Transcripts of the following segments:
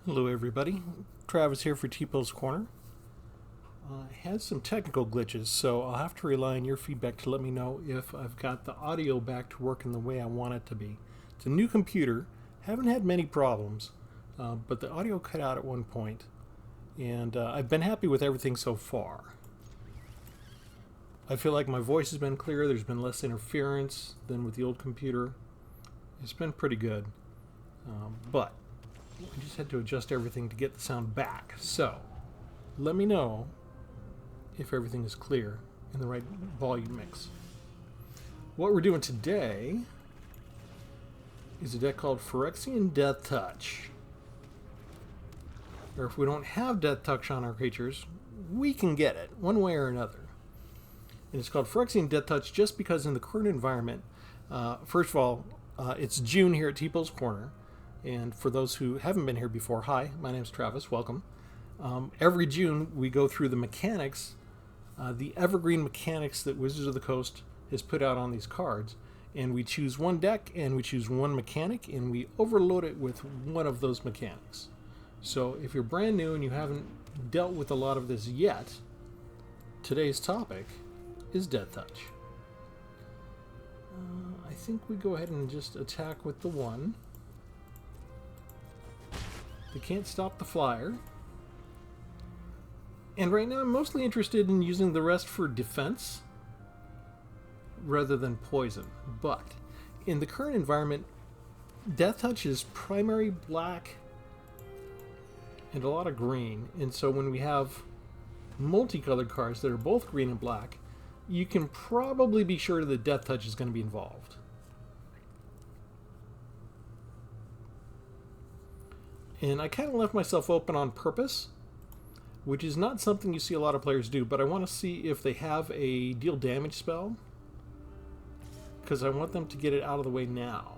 Hello everybody, Travis here for Tpull's Corner. I had some technical glitches, so I'll have to rely on your feedback to let me know if I've got the audio back to working the way I want it to be. It's a new computer, haven't had many problems, but the audio cut out at one point, and I've been happy with everything so far. I feel like my voice has been clearer, there's been less interference than with the old computer. It's been pretty good, but I just had to adjust everything to get the sound back. So, let me know if everything is clear in the right volume mix. What we're doing today is a deck called Phyrexian Deathtouch. Or if we don't have Deathtouch on our creatures, we can get it, one way or another. And it's called Phyrexian Deathtouch just because in the current environment, first of all, it's June here at Tpull's Corner. And for those who haven't been here before, hi, my name's Travis, welcome. Every June we go through the mechanics, the Evergreen mechanics that Wizards of the Coast has put out on these cards. And we choose one deck and we choose one mechanic and we overload it with one of those mechanics. So if you're brand new and you haven't dealt with a lot of this yet, today's topic is Deathtouch. I think we go ahead and just attack with the one. They can't stop the flyer. And right now I'm mostly interested in using the rest for defense rather than poison. But in the current environment, Deathtouch is primary black and a lot of green. And so when we have multicolored cards that are both green and black, you can probably be sure that Deathtouch is going to be involved. And I kind of left myself open on purpose, which is not something you see a lot of players do, but I want to see if they have a deal damage spell, because I want them to get it out of the way now.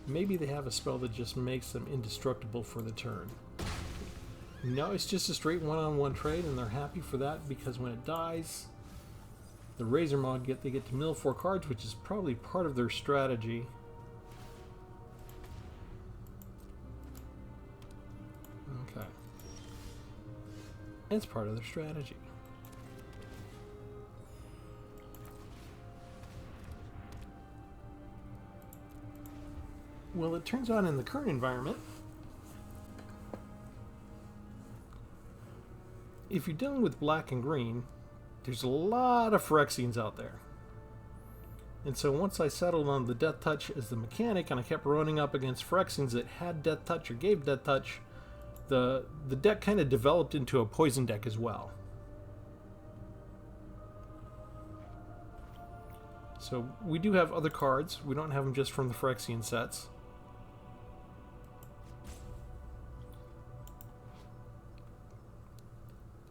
Maybe they have a spell that just makes them indestructible for the turn. No, it's just a straight one-on-one trade, and they're happy for that, because when it dies, the Razor Mod they get to mill 4 cards, which is probably part of their strategy. Okay. It's part of their strategy. Well, it turns out in the current environment, if you're dealing with black and green, there's a lot of Phyrexians out there. And so once I settled on the Deathtouch as the mechanic, and I kept running up against Phyrexians that had Deathtouch or gave Deathtouch, the deck kind of developed into a poison deck as well. So we do have other cards. We don't have them just from the Phyrexian sets.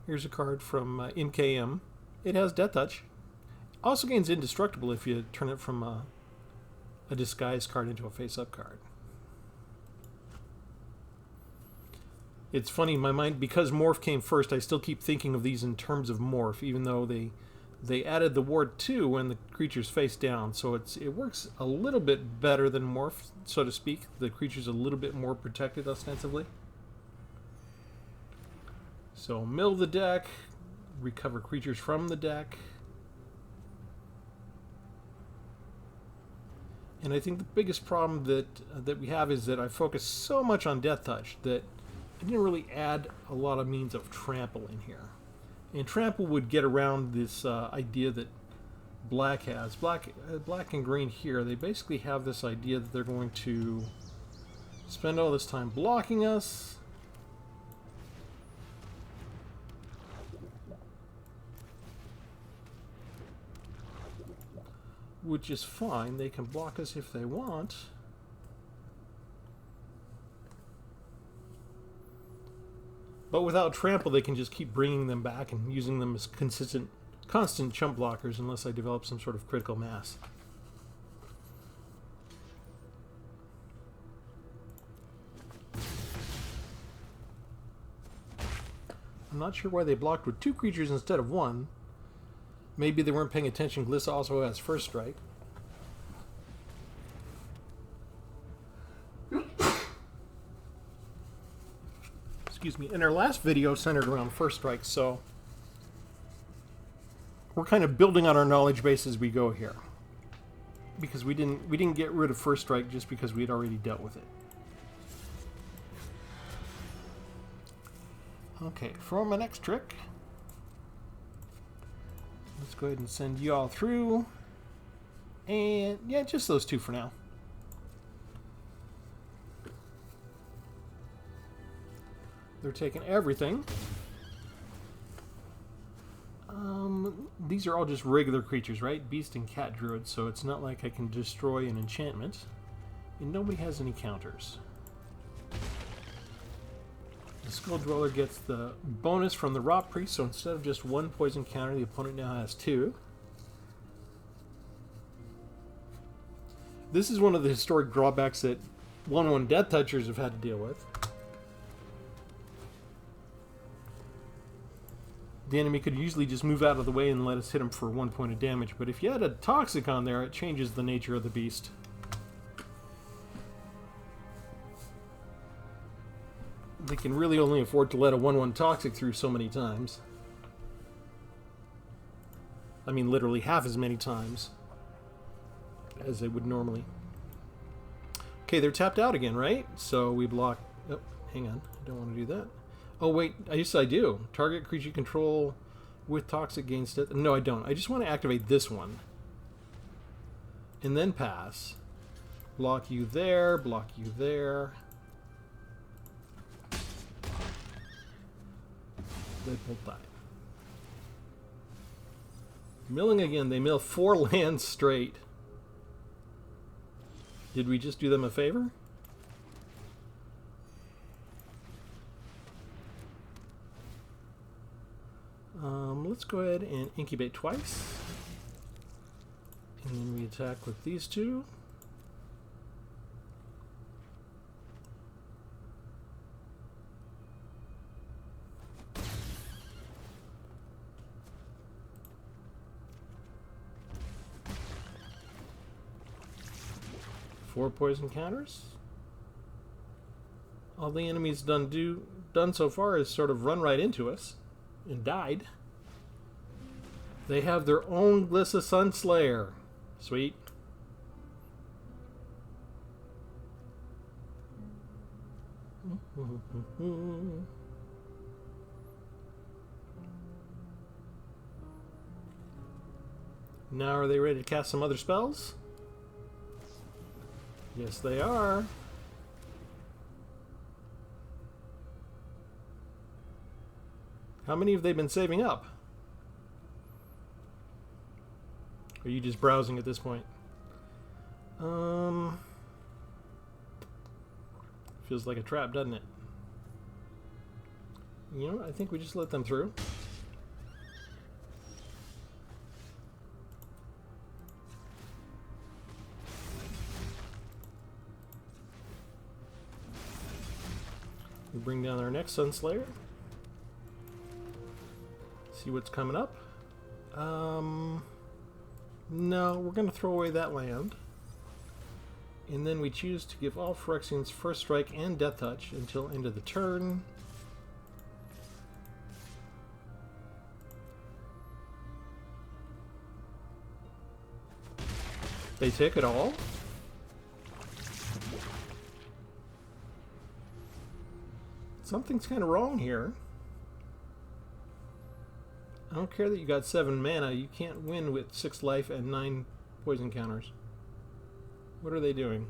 Here's a card from MKM. It has Deathtouch. Also gains indestructible if you turn it from a disguise card into a face-up card. It's funny in my mind, because Morph came first, I still keep thinking of these in terms of Morph, even though they added the ward 2 when the creature's face down. So it works a little bit better than Morph, so to speak. The creature's a little bit more protected, ostensibly. So mill the deck, recover creatures from the deck. And I think the biggest problem that we have is that I focus so much on Deathtouch that I didn't really add a lot of means of trample in here. And trample would get around this idea that black has. Black and green here, they basically have this idea that they're going to spend all this time blocking us. Which is fine, they can block us if they want. But without trample, they can just keep bringing them back and using them as constant chump blockers unless I develop some sort of critical mass. I'm not sure why they blocked with 2 creatures instead of 1. Maybe they weren't paying attention. Glissa also has first strike. excuse me, and our last video centered around first strike, so we're kind of building on our knowledge base as we go here, because we didn't get rid of first strike just because we had already dealt with it. Okay, for my next trick, let's go ahead and send you all through, and yeah, just those two for now. They're taking everything. These are all just regular creatures, right? Beast and Cat Druid, so it's not like I can destroy an enchantment. And nobody has any counters. The Skull Dweller gets the bonus from the Rot Priest, so instead of just one poison counter, the opponent now has two. This is one of the historic drawbacks that 1/1 Deathtouchers have had to deal with. The enemy could usually just move out of the way and let us hit him for 1 point of damage, but if you had a Toxic on there, it changes the nature of the beast. They can really only afford to let a 1/1 Toxic through so many times. I mean, literally half as many times as they would normally. Okay, they're tapped out again, right? So we block... Oh, hang on. I don't want to do that. Oh, wait. Yes, I do. Target creature you control with Toxic gains death. No, I don't. I just want to activate this one. And then pass. Block you there. Block you there. They both die. Milling again. They mill 4 lands straight. Did we just do them a favor? Let's go ahead and incubate twice. And then we attack with these two. Four poison counters. All the enemies done so far is sort of run right into us and died. They have their own Glissa Sunslayer. Sweet. Now are they ready to cast some other spells? Yes, they are. How many have they been saving up? Or are you just browsing at this point? Feels like a trap, doesn't it? You know, I think we just let them through. We bring down our next Sunslayer. See what's coming up. No, we're going to throw away that land. And then we choose to give all Phyrexians First Strike and Deathtouch until end of the turn. They take it all. Something's kind of wrong here. I don't care that you got 7 mana. You can't win with 6 life and 9 poison counters. What are they doing?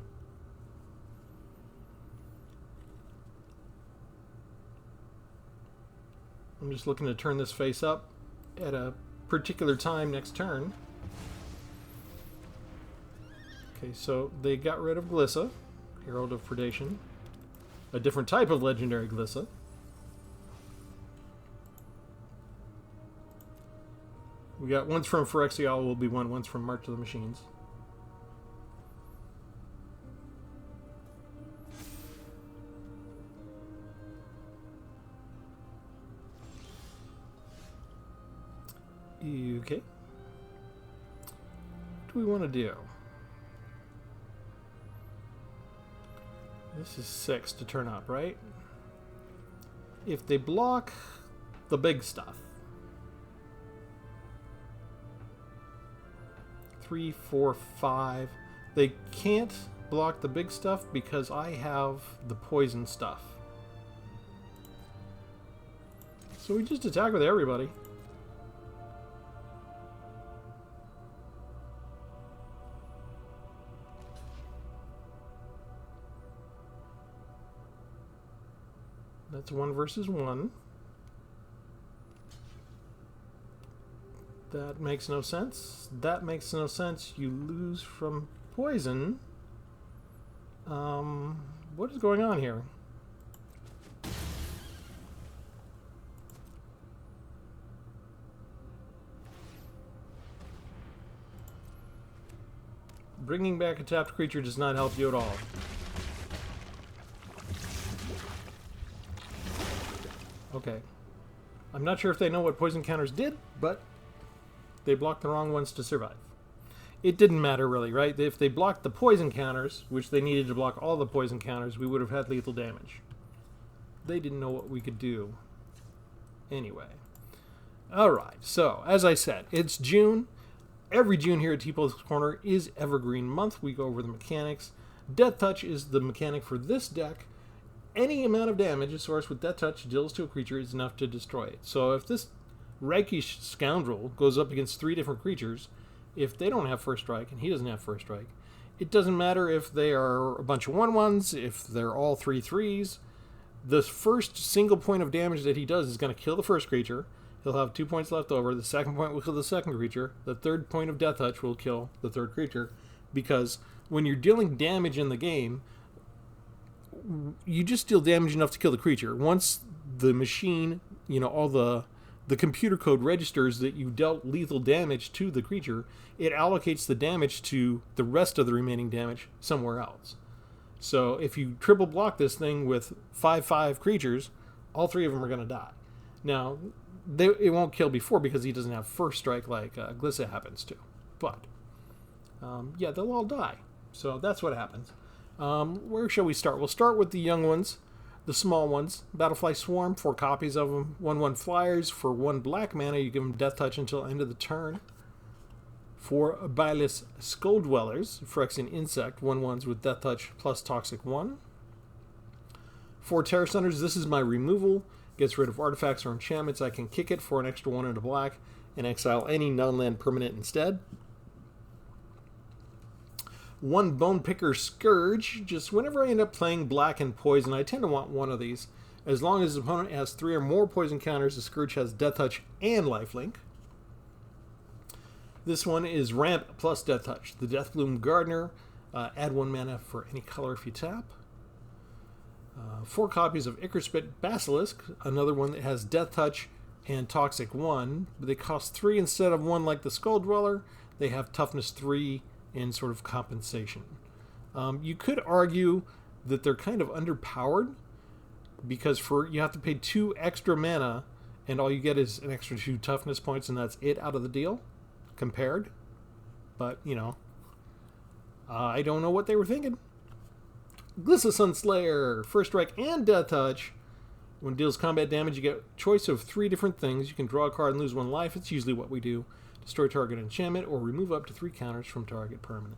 I'm just looking to turn this face up at a particular time next turn. Okay, so they got rid of Glissa, Herald of Predation. A different type of legendary Glissa. We got ones from Phyrexian will be ones from March of the Machines. Okay. What do we want to do? This is 6 to turn up, right? if they block the big stuff, 3, 4, 5, they can't block the big stuff because I have the poison stuff. So we just attack with everybody. That's 1 versus 1. That makes no sense. That makes no sense. You lose from poison. What is going on here? Bringing back a tapped creature does not help you at all. Okay. I'm not sure if they know what poison counters did, but they blocked the wrong ones to survive. It didn't matter really, right? If they blocked the poison counters, which they needed to block all the poison counters, we would have had lethal damage. They didn't know what we could do. Anyway. Alright, so, as I said, it's June. Every June here at Tpull's Corner is Evergreen month. We go over the mechanics. Deathtouch is the mechanic for this deck. Any amount of damage a source with Deathtouch deals to a creature is enough to destroy it. So if this rakish scoundrel goes up against 3 different creatures, if they don't have first strike and he doesn't have first strike, it doesn't matter if they are a bunch of 1/1s, if they're all 3/3s. The first single point of damage that he does is going to kill the first creature. He'll have 2 points left over. The second point will kill the second creature. The third point of Deathtouch will kill the third creature, because when you're dealing damage in the game, you just deal damage enough to kill the creature. Once the machine, all the computer code registers that you dealt lethal damage to the creature, it allocates the damage to the rest of the remaining damage somewhere else. So if you triple block this thing with 5/5 creatures, all 3 of them are going to die. Now, it won't kill before because he doesn't have first strike like Glissa happens to. But, yeah, they'll all die. So that's what happens. Where shall we start? We'll start with the young ones, the small ones. Battlefly Swarm, 4 copies of them. 1/1 flyers. For 1 black mana, you give them Deathtouch until end of the turn. 4 Bilious Skull Dwellers, Phyrexian Insect, 1/1s with Deathtouch plus Toxic 1. 4 Terror Stunners, this is my removal. Gets rid of artifacts or enchantments. I can kick it for an extra 1 into black and exile any non-land permanent instead. 1 Bone Picker Scourge. Just whenever I end up playing black and poison, I tend to want 1 of these. As long as the opponent has 3 or more poison counters, the Scourge has Deathtouch and lifelink. This one is Ramp plus Deathtouch. The Deathbloom Gardener. Add 1 mana for any color if you tap. 4 copies of Ichorspit Basilisk. Another one that has Deathtouch and Toxic 1. But they cost 3 instead of 1 like the Skull Dweller. They have Toughness 3 in sort of compensation. You could argue that they're kind of underpowered because you have to pay 2 extra mana and all you get is an extra 2 toughness points and that's it out of the deal compared. But, I don't know what they were thinking. Glissa Sunslayer, first strike and Deathtouch. When it deals combat damage, you get a choice of 3 different things. You can draw a card and lose 1 life. It's usually what we do. Destroy target enchantment, or remove up to 3 counters from target permanent.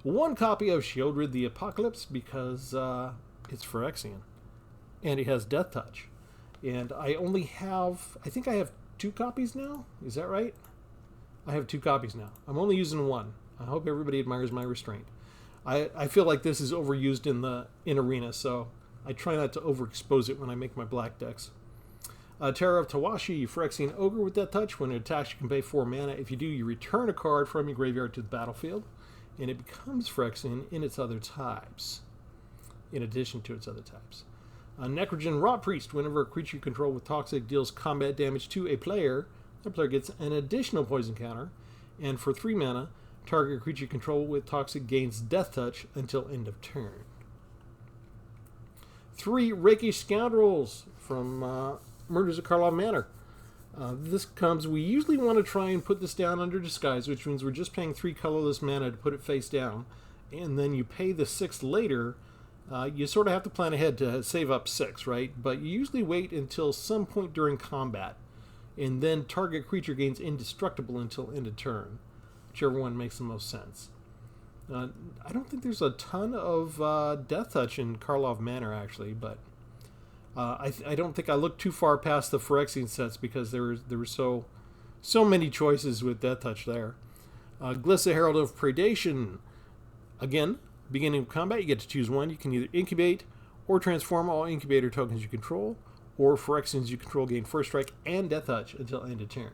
1 copy of Shieldred the Apocalypse, because it's Phyrexian. And it has Deathtouch. And I think I have 2 copies now? Is that right? I have 2 copies now. I'm only using 1. I hope everybody admires my restraint. I feel like this is overused in Arena, so I try not to overexpose it when I make my black decks. Terror of Tawashi, Phyrexian Ogre with Deathtouch. When it attacks, you can pay 4 mana. If you do, you return a card from your graveyard to the battlefield, and it becomes Phyrexian in its other types, in addition to its other types. Necrogen Rot Priest. Whenever a creature you control with Toxic deals combat damage to a player, that player gets an additional poison counter, and for 3 mana, target creature you control with Toxic gains Deathtouch until end of turn. 3 Rakish Scoundrels from Murders at Karlov Manor. We usually want to try and put this down under Disguise, which means we're just paying 3 colorless mana to put it face down, and then you pay the 6 later You sort of have to plan ahead to save up 6, right? But you usually wait until some point during combat, and then target creature gains indestructible until end of turn, whichever one makes the most sense. I don't think there's a ton of Deathtouch in Karlov Manor, actually, but I don't think I looked too far past the Phyrexian sets because there were so many choices with Deathtouch there. Glissa, Herald of Predation. Again, beginning of combat, you get to choose one. You can either incubate or transform all incubator tokens you control, or Phyrexians you control gain first strike and Deathtouch until end of turn.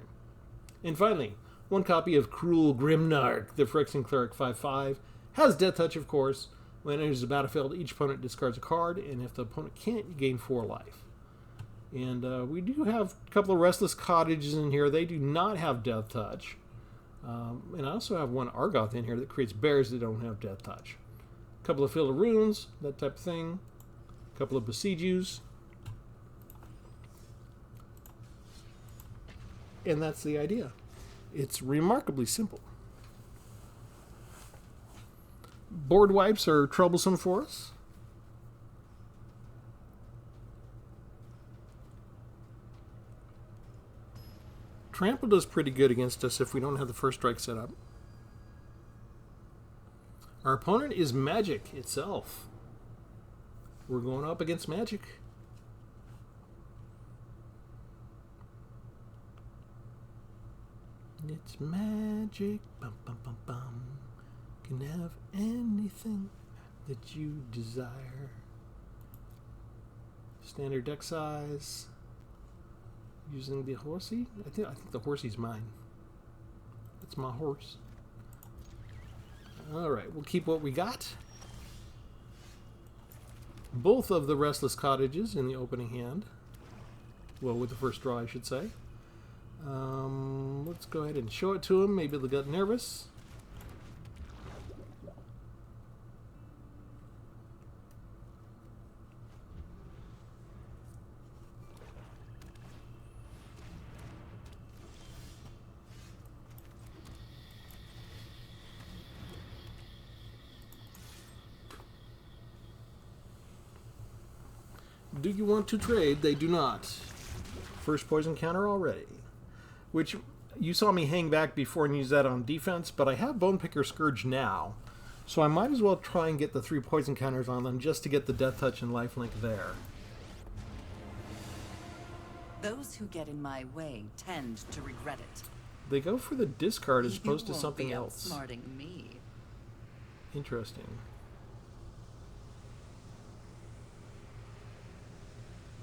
And finally, one copy of Cruel Grimnark, the Phyrexian Cleric 5/5, has Deathtouch, of course. When it enters the battlefield, each opponent discards a card, and if the opponent can't, you gain 4 life. And we do have a couple of Restless Cottages in here. They do not have Deathtouch. And I also have one Argoth in here that creates bears that don't have Deathtouch. A couple of Field of Runes, that type of thing. A couple of Besiegers. And that's the idea. It's remarkably simple. Board wipes are troublesome for us. Trample does pretty good against us if we don't have the first strike set up. Our opponent is Magic itself. We're going up against Magic. It's magic, bum bum bum bum. Can have anything that you desire. Standard deck size. Using the horsey? I think the horsey's mine. That's my horse. Alright, we'll keep what we got. Both of the Restless Cottages in the opening hand. Well, with the first draw, I should say. Let's go ahead and show it to them. Maybe they'll get nervous. Do you want to trade? They do not. First poison counter already. Which, you saw me hang back before and use that on defense, but I have Bonepicker Scourge now. So I might as well try and get the 3 poison counters on them just to get the Deathtouch and Lifelink there. Those who get in my way tend to regret it. They go for the discard as opposed to something else. Outsmarting me. Interesting.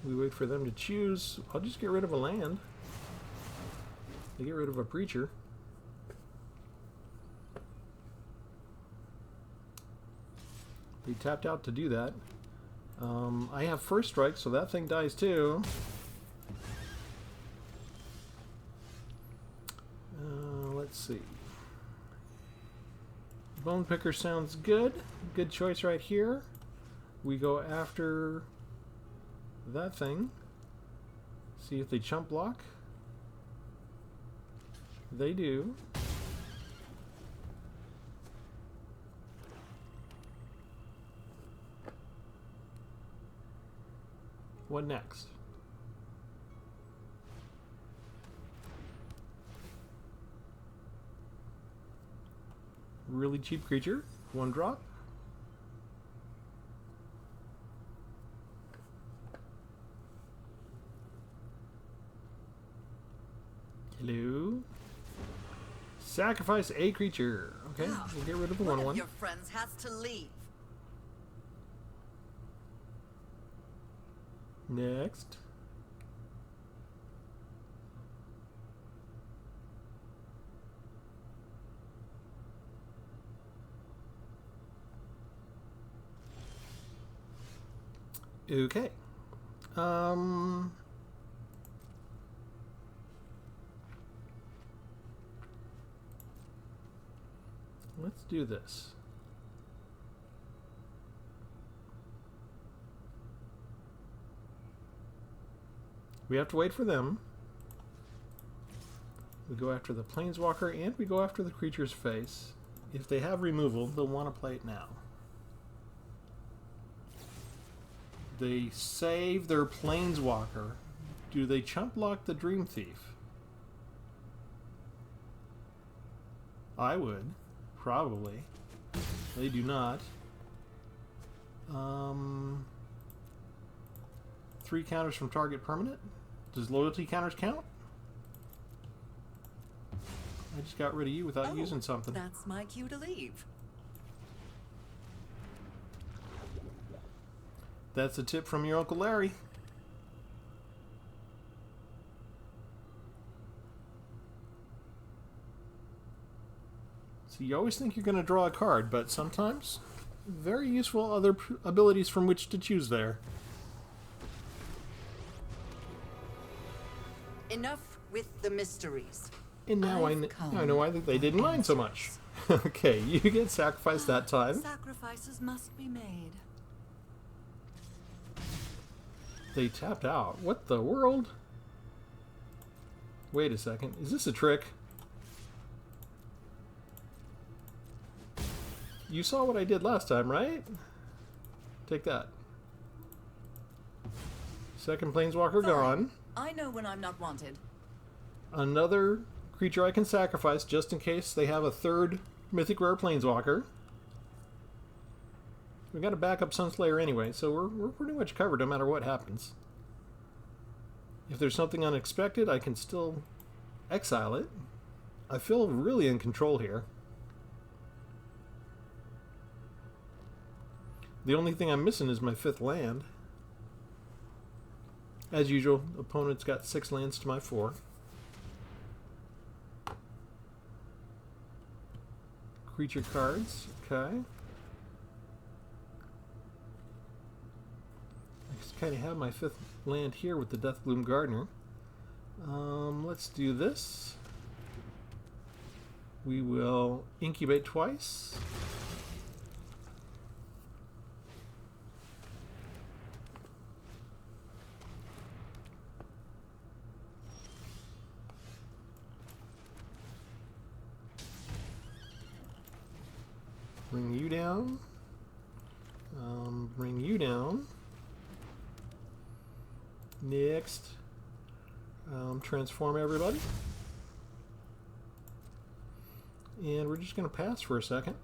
We wait for them to choose. I'll just get rid of a land. They get rid of a Preacher. They tapped out to do that. I have first strike, so that thing dies too. Let's see. Bonepicker sounds good. Good choice right here. We go after that thing. See if they chump block. They do. What next? Really cheap creature. 1 drop. Hello. Sacrifice a creature. Okay, we'll get rid of the 1/1. One of your friends has to leave. Next. Okay. Let's do this. We have to wait for them. We go after the Planeswalker and we go after the creature's face. If they have removal, they'll want to play it now. They save their Planeswalker. Do they chump block the Dream Thief? I would. Probably. They do not. 3 counters from target permanent. Does loyalty counters count? I just got rid of you without using something. That's my cue to leave. That's a tip from your Uncle Larry. So you always think you're going to draw a card, but sometimes very useful other abilities from which to choose there. Enough with the mysteries. And now I know why they didn't mind so much. Okay, you get sacrificed that time. Sacrifices must be made. They tapped out. What the world? Wait a second. Is this a trick? You saw what I did last time, right? Take that. Second Planeswalker gone. I know when I'm not wanted. Another creature I can sacrifice just in case they have a third Mythic Rare Planeswalker. We got a backup Sunslayer anyway, so we're pretty much covered no matter what happens. If there's something unexpected, I can still exile it. I feel really in control here. The only thing I'm missing is my 5th land. As usual, opponent's got 6 lands to my 4. Creature cards, okay. I just kind of have my 5th land here with the Deathbloom Gardener. Let's do this. We will incubate twice. Bring you down. Bring you down. Next. Transform everybody. And we're just going to pass for a second.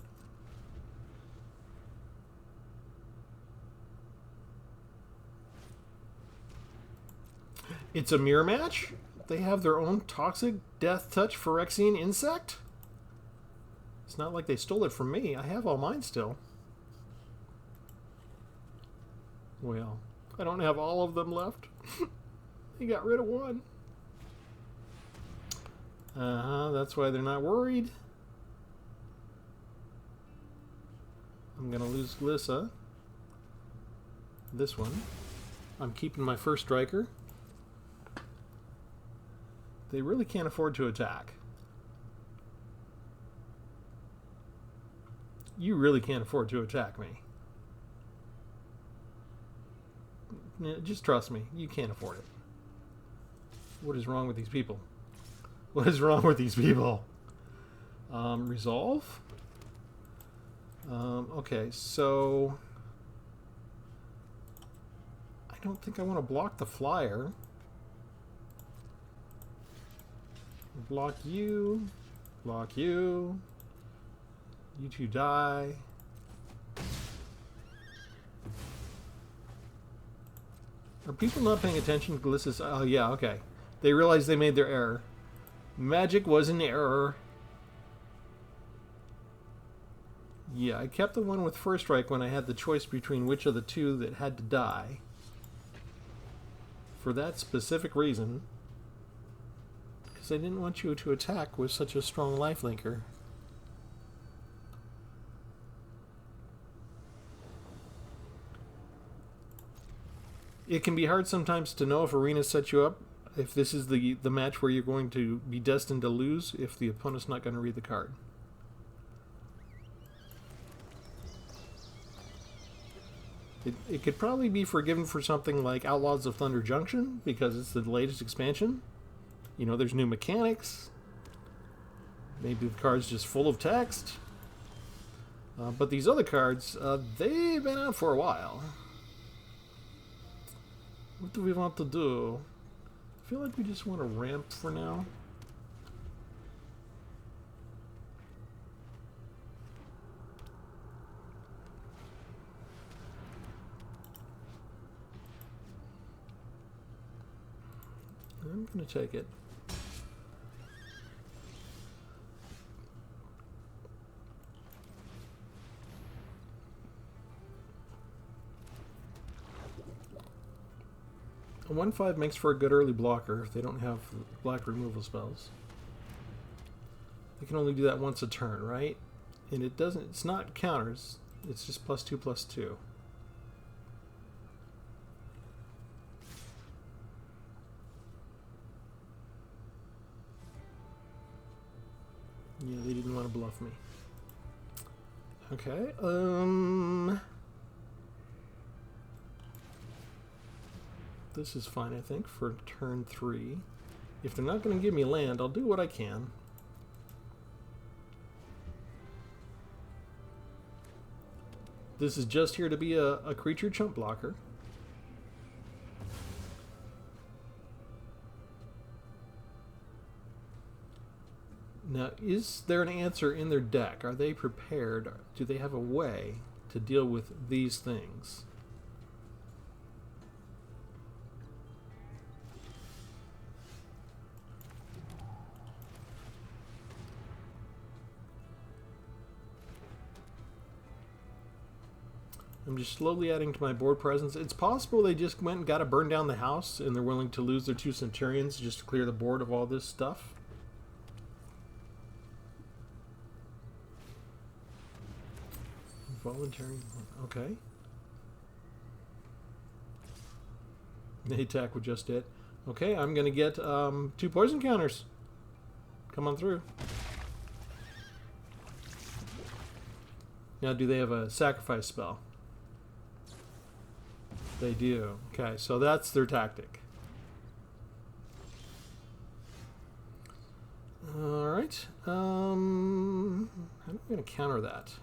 It's a mirror match? They have their own toxic Deathtouch Phyrexian insect? It's not like they stole it from me. I have all mine still. Well, I don't have all of them left. They got rid of one. That's why they're not worried. I'm gonna lose Glissa. This one. I'm keeping my first striker. They really can't afford to attack. You really can't afford to attack me. Just trust me, you can't afford it. What is wrong with these people? What is wrong with these people? Resolve? Okay, so I don't think I want to block the flyer. Block you. Block you. You two die. Are people not paying attention to Glissa's? Oh, yeah, okay. They realized they made their error. Magic was an error. Yeah, I kept the one with first strike when I had the choice between which of the two that had to die. For that specific reason. Because I didn't want you to attack with such a strong lifelinker. It can be hard sometimes to know if Arena sets you up, if this is the match where you're going to be destined to lose, if the opponent's not going to read the card. It could probably be forgiven for something like Outlaws of Thunder Junction, because it's the latest expansion. You know, there's new mechanics. Maybe the card's just full of text. But these other cards, they've been out for a while. What do we want to do? I feel like we just want to ramp for now. I'm going to take it. A 1/5 makes for a good early blocker if they don't have black removal spells. They can only do that once a turn, right? And it doesn't, it's not counters, it's just +2/+2. Yeah, they didn't want to bluff me. Okay, this is fine, I think, for turn 3. If they're not going to give me land, I'll do what I can. This is just here to be a creature chump blocker. Now, is there an answer in their deck? Are they prepared? Do they have a way to deal with these things? I'm just slowly adding to my board presence. It's possible they just went and got to burn down the house and they're willing to lose their 2 Centurions just to clear the board of all this stuff. Voluntary, okay. They attack with just it. Okay, I'm gonna get 2 poison counters. Come on through. Now, do they have a sacrifice spell? They do. Okay, so that's their tactic. Alright. How am I going to counter that?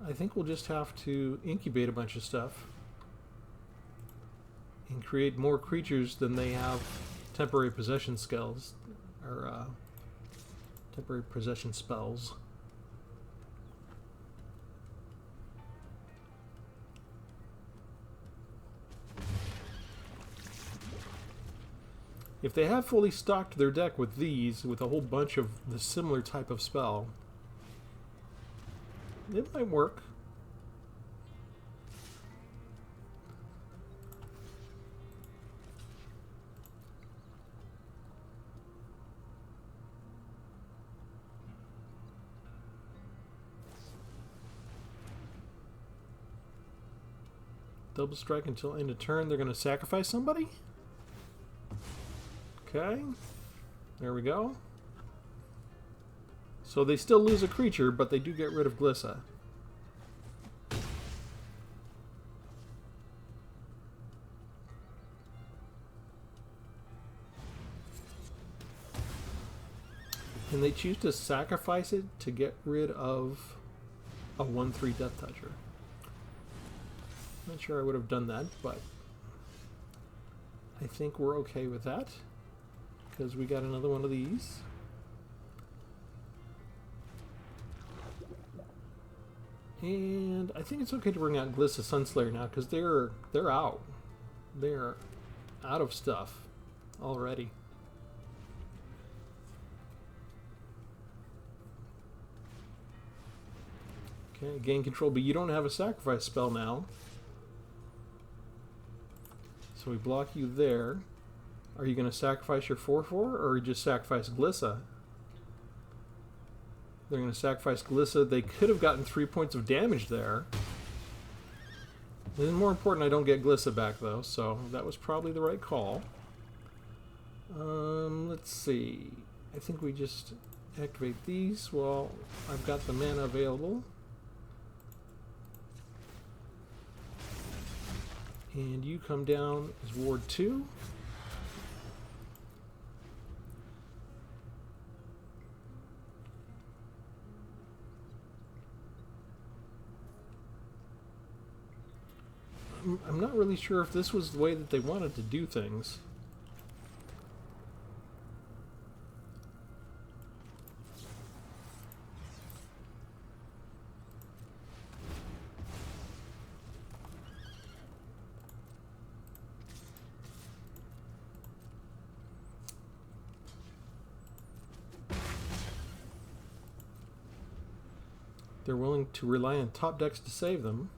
I think we'll just have to incubate a bunch of stuff and create more creatures than they have temporary possession skills, or temporary possession spells. If they have fully stocked their deck with these, with a whole bunch of the similar type of spell, it might work. Double strike until end of turn. They're going to sacrifice somebody? Okay. There we go. So they still lose a creature, but they do get rid of Glissa. And they choose to sacrifice it to get rid of a 1/3 Deathtoucher. Not sure I would have done that, but I think we're okay with that because we got another one of these. And I think it's okay to bring out Glissa Sunslayer now because they're out. They're out of stuff already. Okay, gain control, but you don't have a sacrifice spell now. So we block you there. Are you going to sacrifice your 4/4 or just sacrifice Glissa? They're going to sacrifice Glissa. They could have gotten 3 points of damage there. It's more important I don't get Glissa back though, so that was probably the right call. Let's see. I think we just activate these while I've got the mana available. And you come down as Ward 2. I'm not really sure if this was the way that they wanted to do things. They're willing to rely on top decks to save them.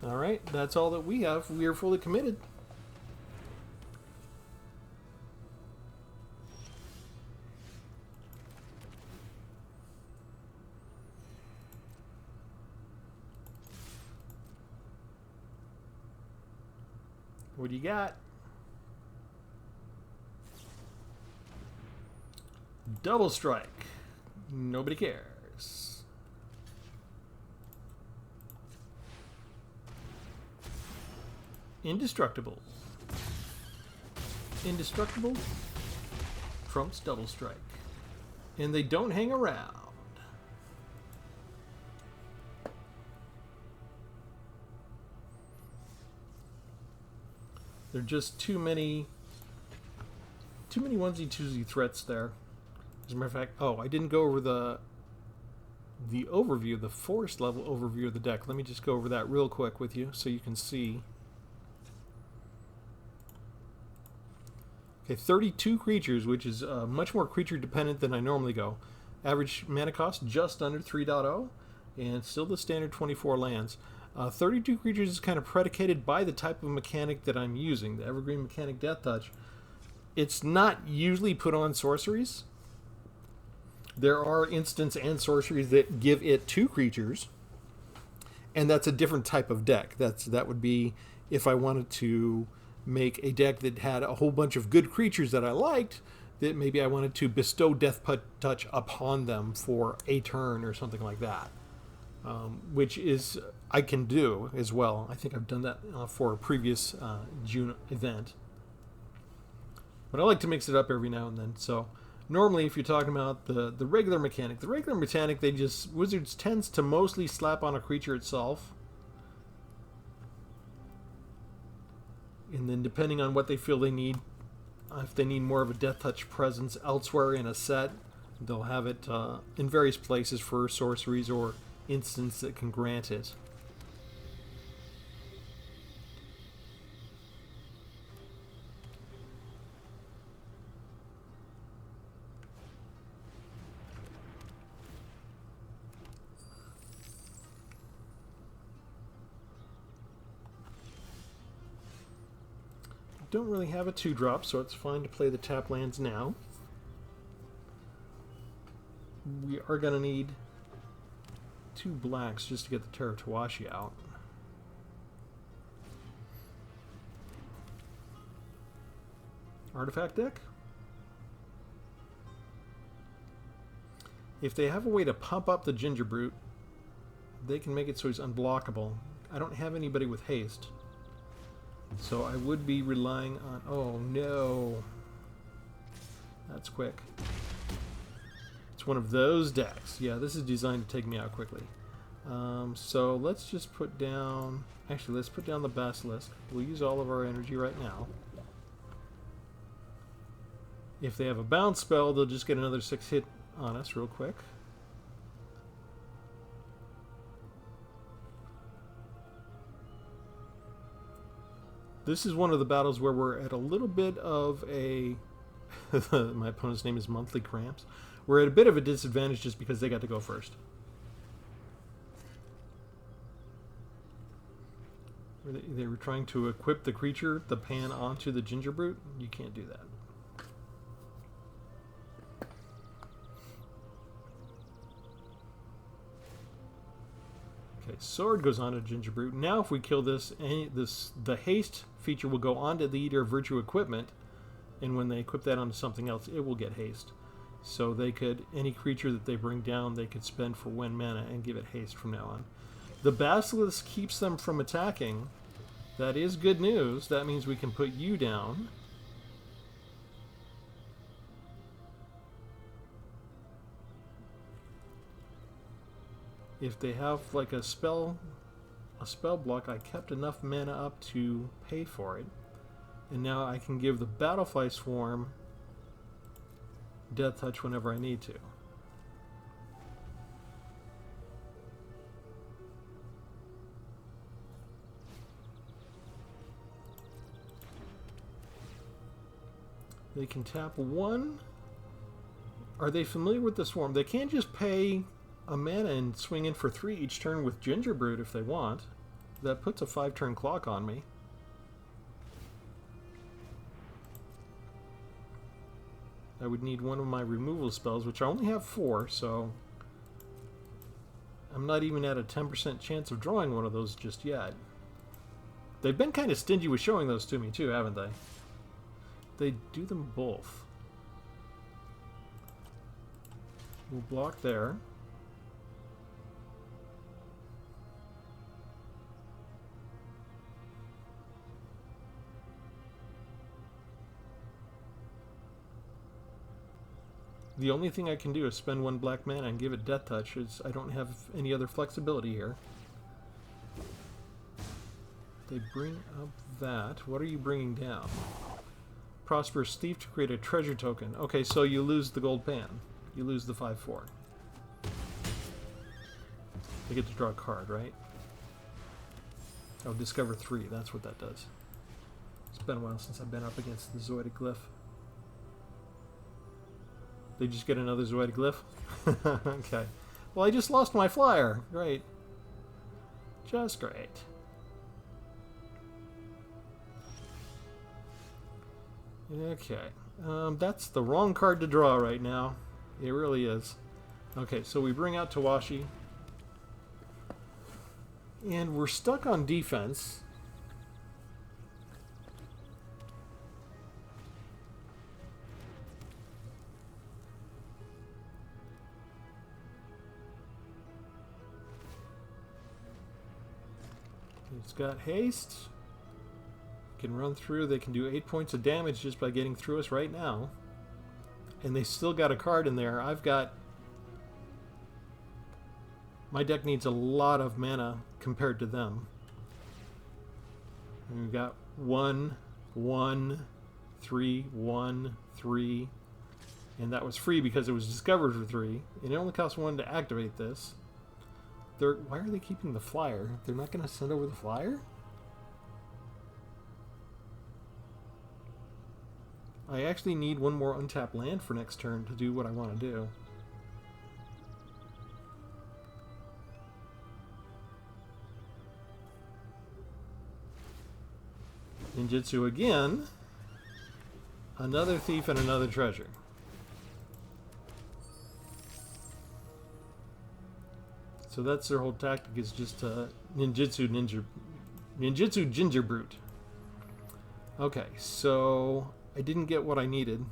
All right, that's all that we have. We are fully committed. What do you got? Double strike. Nobody cares. Indestructible. Indestructible trumps double strike. And they don't hang around. There are just too many onesie-twosie threats there. As a matter of fact, oh, I didn't go over the overview, the forest level overview of the deck. Let me just go over that real quick with you so you can see. Okay, 32 creatures, which is much more creature dependent than I normally go. Average mana cost just under 3.0, and still the standard 24 lands. 32 creatures is kind of predicated by the type of mechanic that I'm using, the Evergreen mechanic Deathtouch. It's not usually put on sorceries. There are instants and sorceries that give it 2 creatures, and that's a different type of deck. That would be if I wanted to make a deck that had a whole bunch of good creatures that I liked, that maybe I wanted to bestow Deathtouch upon them for a turn or something like that. Which is I can do as well. I think I've done that for a previous June event. But I like to mix it up every now and then. So normally if you're talking about the regular mechanic, Wizards tends to mostly slap on a creature itself. And then depending on what they feel they need, if they need more of a Deathtouch presence elsewhere in a set, they'll have it in various places for sorceries or instance that can grant it. Don't really have a 2-drop, so it's fine to play the tap lands now. We are going to need 2 blacks just to get the Terratawashi out. Artifact deck? If they have a way to pump up the Ginger Brute, they can make it so he's unblockable. I don't have anybody with haste, so I would be relying on... Oh no! That's quick. It's one of those decks. Yeah, this is designed to take me out quickly. So let's just put down... Actually, let's put down the Basilisk. We'll use all of our energy right now. If they have a bounce spell, they'll just get another 6 hit on us real quick. This is one of the battles where we're at a little bit of a... My opponent's name is Monthly Cramps. We're at a bit of a disadvantage just because they got to go first. They were trying to equip the creature, the pan, onto the Ginger Brute. You can't do that. Okay, Sword goes on to Ginger Brute. Now if we kill this, the haste feature will go onto the Eater of Virtue equipment, and when they equip that onto something else, it will get haste. So they could, any creature that they bring down, they could spend for 1 mana and give it haste from now on. The Basilisk keeps them from attacking. That is good news. That means we can put you down. If they have like a spell block, I kept enough mana up to pay for it. And now I can give the Battlefly Swarm Deathtouch whenever I need to. They can tap 1. Are they familiar with the Swarm? They can't just pay a mana and swing in for 3 each turn with Gingerbread if they want. That puts a 5-turn clock on me. I would need one of my removal spells, which I only have 4, so I'm not even at a 10% chance of drawing one of those just yet. They've been kind of stingy with showing those to me too, haven't they? They do them both. We'll block there. The only thing I can do is spend 1 black mana and give it Deathtouch. I don't have any other flexibility here. They bring up that. What are you bringing down? Prosperous Thief to create a treasure token. Okay, so you lose the gold pan. You lose the 5/4. They get to draw a card, right? Oh, discover 3. That's what that does. It's been a while since I've been up against the Zoidic Glyph. They just get another Zoidic Glyph? Okay. Well, I just lost my flyer. Great. Just great. Okay. That's the wrong card to draw right now. It really is. Okay, so we bring out Tawashi. And we're stuck on defense. It's got haste. Can run through. They can do 8 points of damage just by getting through us right now. And they still got a card in there. I've got... My deck needs a lot of mana compared to them. And we've got 1, 1, 3, 1, 3. And that was free because it was discovered for 3. And it only costs 1 to activate this. Why are they keeping the flyer? They're not going to send over the flyer? I actually need 1 more untapped land for next turn to do what I want to do. Ninjutsu again. Another thief and another treasure. So that's their whole tactic, is just ninjutsu ginger brute. Okay, so I didn't get what I needed.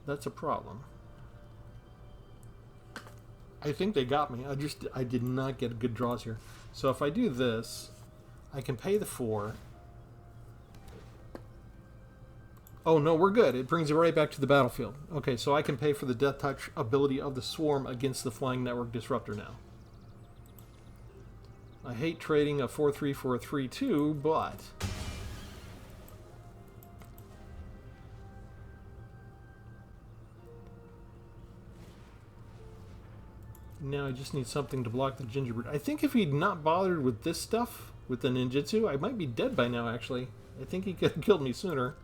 That's a problem. I think they got me. I did not get good draws here. So if I do this, I can pay the 4. Oh no, we're good. It brings it right back to the battlefield. Okay, so I can pay for the Deathtouch ability of the Swarm against the Flying Network Disruptor now. I hate trading a 4/3 for a 3/2, but... Now I just need something to block the gingerbread. I think if he'd not bothered with this stuff, with the ninjutsu, I might be dead by now, actually. I think he could have killed me sooner.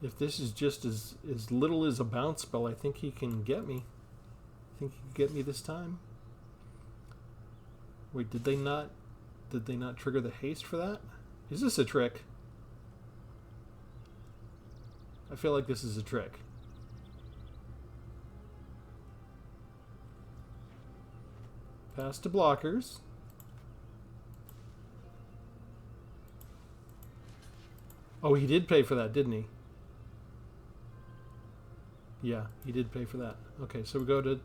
If this is just as little as a bounce spell, I think he can get me. I think he can get me this time. Wait, did they not trigger the haste for that? Is this a trick? I feel like this is a trick. Pass to blockers. Oh, he did pay for that, didn't he? Yeah, he did pay for that. Okay, so we go to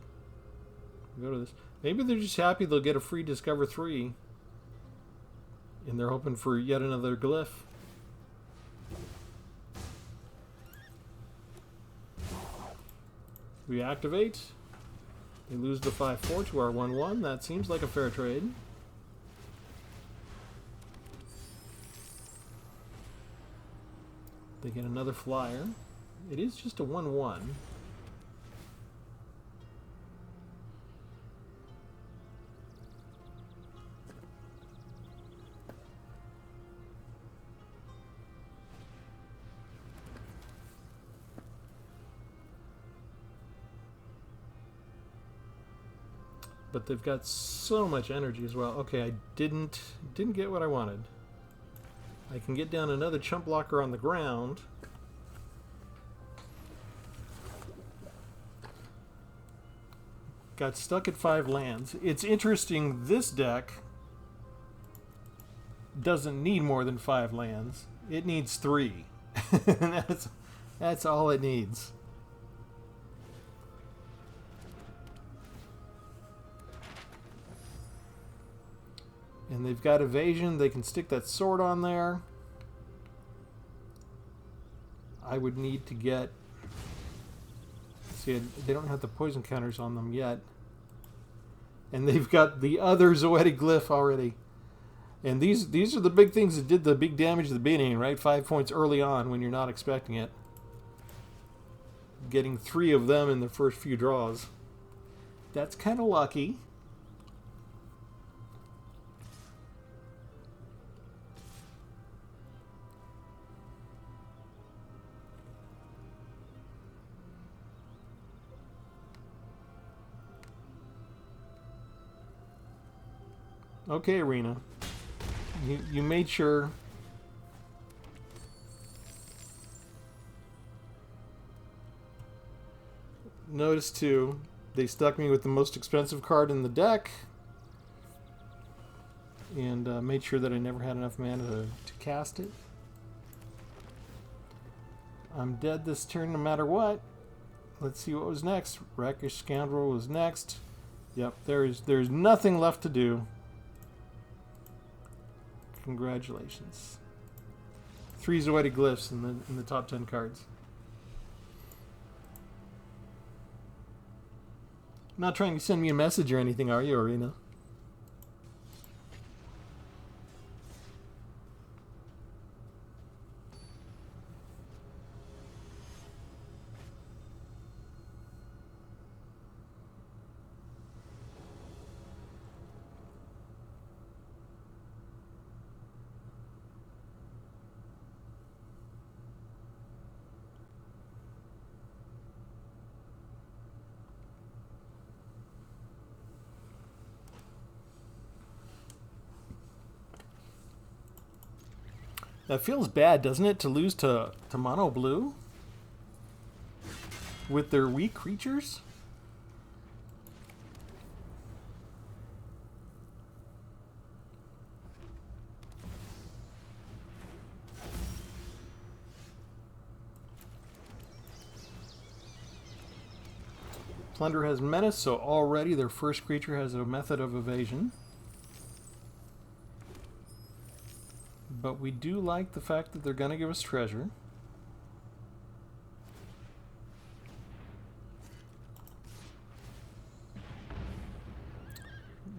this. Maybe they're just happy they'll get a free Discover 3. And they're hoping for yet another glyph. We activate. They lose the 5/4 to our 1/1. That seems like a fair trade. They get another flyer. It is just a 1/1. But they've got so much energy as well. Okay, I didn't get what I wanted. I can get down another chump blocker on the ground. Got stuck at 5 lands. It's interesting, this deck doesn't need more than 5 lands. It needs 3. That's all it needs. And they've got evasion. They can stick that sword on there. I would need to get... See, they don't have the poison counters on them yet. And they've got the other Zoetic Glyph already. And these are the big things that did the big damage at the beginning, right? 5 points early on when you're not expecting it. Getting 3 of them in the first few draws. That's kind of lucky. Okay, Arena. You made sure. Notice too, they stuck me with the most expensive card in the deck, and made sure that I never had enough mana to cast it. I'm dead this turn no matter what. Let's see what was next. Rakish Scoundrel was next. Yep, there's nothing left to do. Congratulations. 3 Zoetic Glyphs in the top 10 cards. Not trying to send me a message or anything, are you, Arena? That feels bad, doesn't it, to lose to Mono Blue? With their weak creatures? Plunder has Menace, so already their first creature has a method of evasion. But we do like the fact that they're going to give us treasure.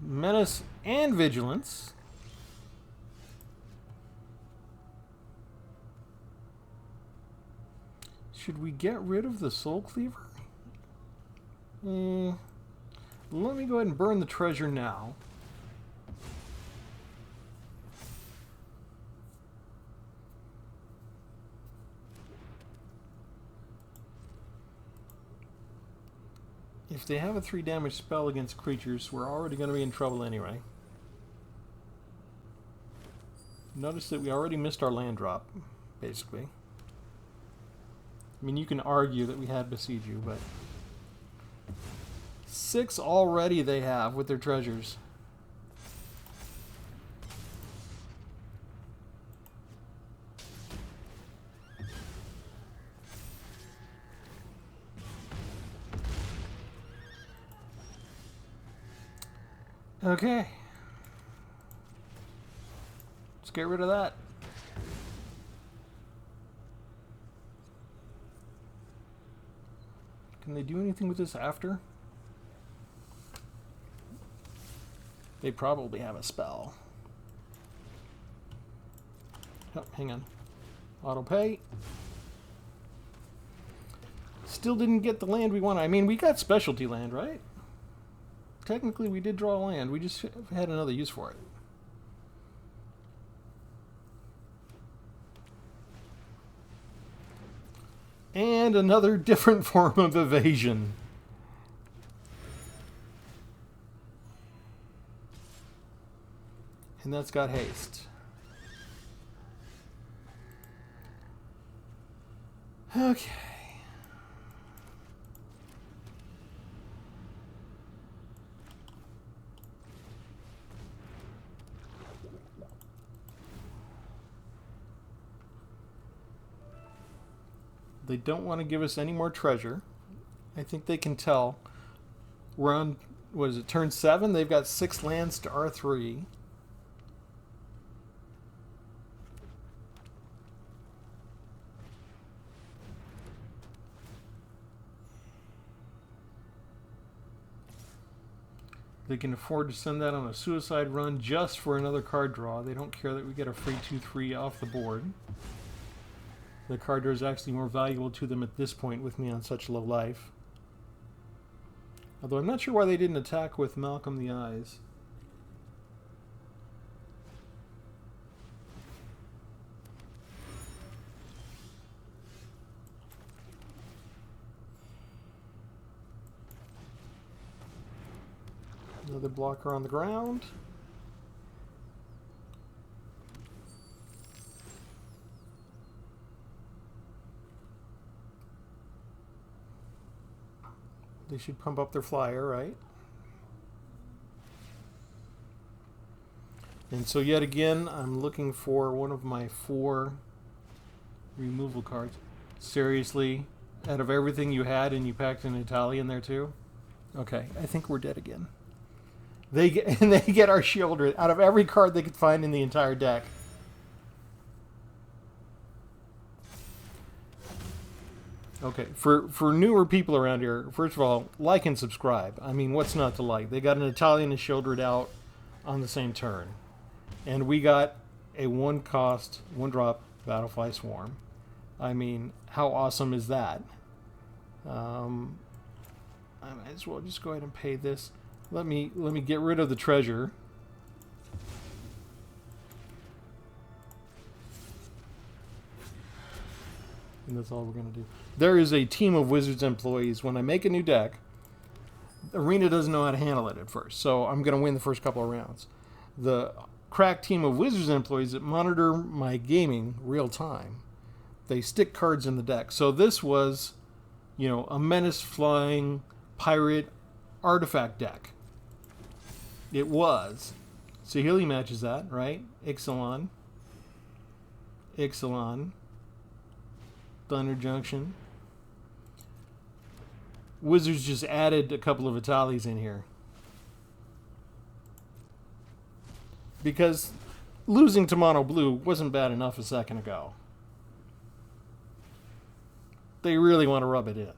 Menace and Vigilance. Should we get rid of the Soul Cleaver? Let me go ahead and burn the treasure now. If they have a 3 damage spell against creatures, we're already going to be in trouble anyway. Notice that we already missed our land drop, basically. I mean, you can argue that we had Besiege You, but 6 already they have with their treasures. Okay. Let's get rid of that. Can they do anything with this after? They probably have a spell. Oh, hang on. Auto pay. Still didn't get the land we wanted. I mean, we got specialty land, right? Technically, we did draw land. We just had another use for it. And another different form of evasion. And that's got haste. Okay. They don't want to give us any more treasure. I think they can tell. We're on, what is it, turn 7? They've got 6 lands to R3. They can afford to send that on a suicide run just for another card draw. They don't care that we get a free 2/3 off the board. The card draw is actually more valuable to them at this point with me on such low life. Although I'm not sure why they didn't attack with Malcolm the Eyes. Another blocker on the ground. They should pump up their flyer, right? And so yet again, I'm looking for one of my 4 removal cards. Seriously? Out of everything you had and you packed an Italian there too? Okay, I think we're dead again. They get our Shieldred out of every card they could find in the entire deck. Okay, for newer people around here, first of all, like and subscribe. I mean, what's not to like? They got an Italian and Shieldred out on the same turn. And we got a 1-cost, 1-drop Battlefly Swarm. I mean, how awesome is that? I might as well just go ahead and pay this. Let me get rid of the treasure. And that's all we're going to do. There is a team of Wizards employees. When I make a new deck, Arena doesn't know how to handle it at first. So I'm going to win the first couple of rounds. The crack team of Wizards employees that monitor my gaming real time, they stick cards in the deck. So this was, you know, a menace flying pirate artifact deck. It was. Saheeli matches that, right? Ixalan. Thunder Junction. Wizards just added a couple of Italis in here. Because losing to Mono Blue wasn't bad enough a second ago. They really want to rub it in.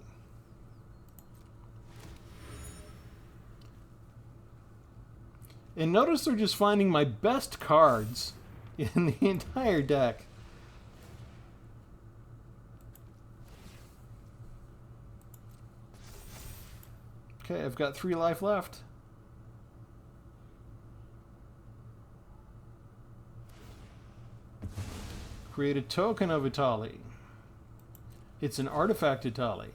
And notice they're just finding my best cards in the entire deck. Okay, I've got 3 life left. Create a token of Itali. It's an artifact Itali.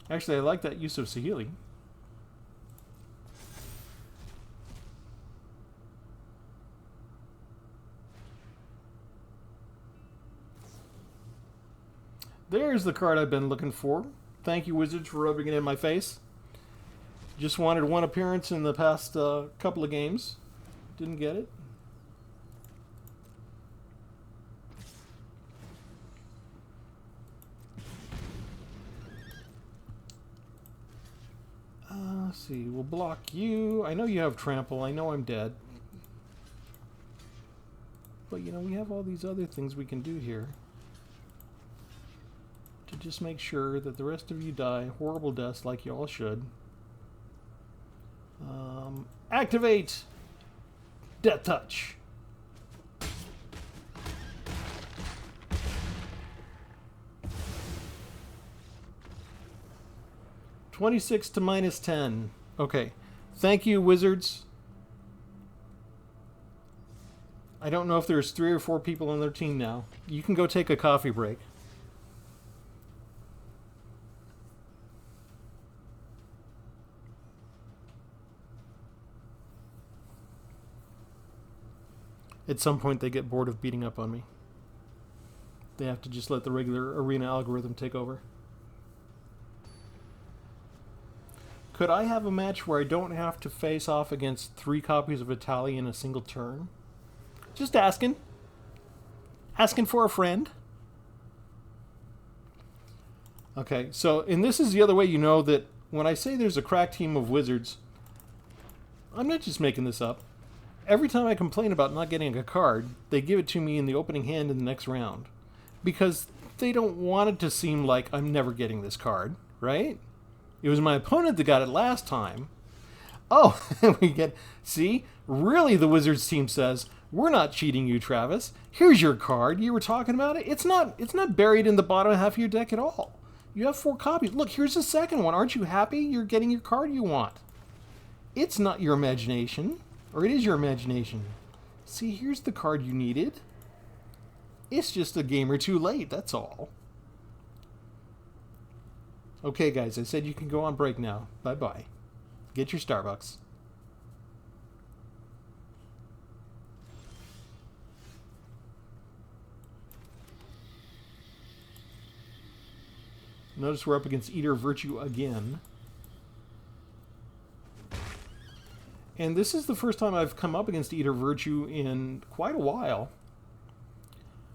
Actually, I like that use of Saheeli. There's the card I've been looking for. Thank you, Wizards, for rubbing it in my face. Just wanted one appearance in the past couple of games. Didn't get it. Let's see. We'll block you. I know you have trample. I know I'm dead. But, you know, we have all these other things we can do here. To just make sure that the rest of you die horrible deaths like you all should. Activate Deathtouch. -26 to -10. Okay. Thank you, Wizards. I don't know if there's 3 or 4 people on their team now. You can go take a coffee break. At some point, they get bored of beating up on me. They have to just let the regular arena algorithm take over. Could I have a match where I don't have to face off against 3 copies of Italy in a single turn? Just asking. Asking for a friend. Okay, so, and this is the other way you know that when I say there's a crack team of Wizards, I'm not just making this up. Every time I complain about not getting a card, they give it to me in the opening hand in the next round. Because they don't want it to seem like I'm never getting this card, right? It was my opponent that got it last time. Oh, we get... See? Really, the Wizards team says, we're not cheating you, Travis. Here's your card. You were talking about it. It's not buried in the bottom half of your deck at all. You have 4 copies. Look, here's the second one. Aren't you happy? You're getting your card you want. It's not your imagination. Or it is your imagination. See, here's the card you needed. It's just a game or 2 late, that's all. Okay, guys, I said you can go on break now. Bye-bye. Get your Starbucks. Notice we're up against Eater Virtue again. And this is the first time I've come up against Eater Virtue in quite a while.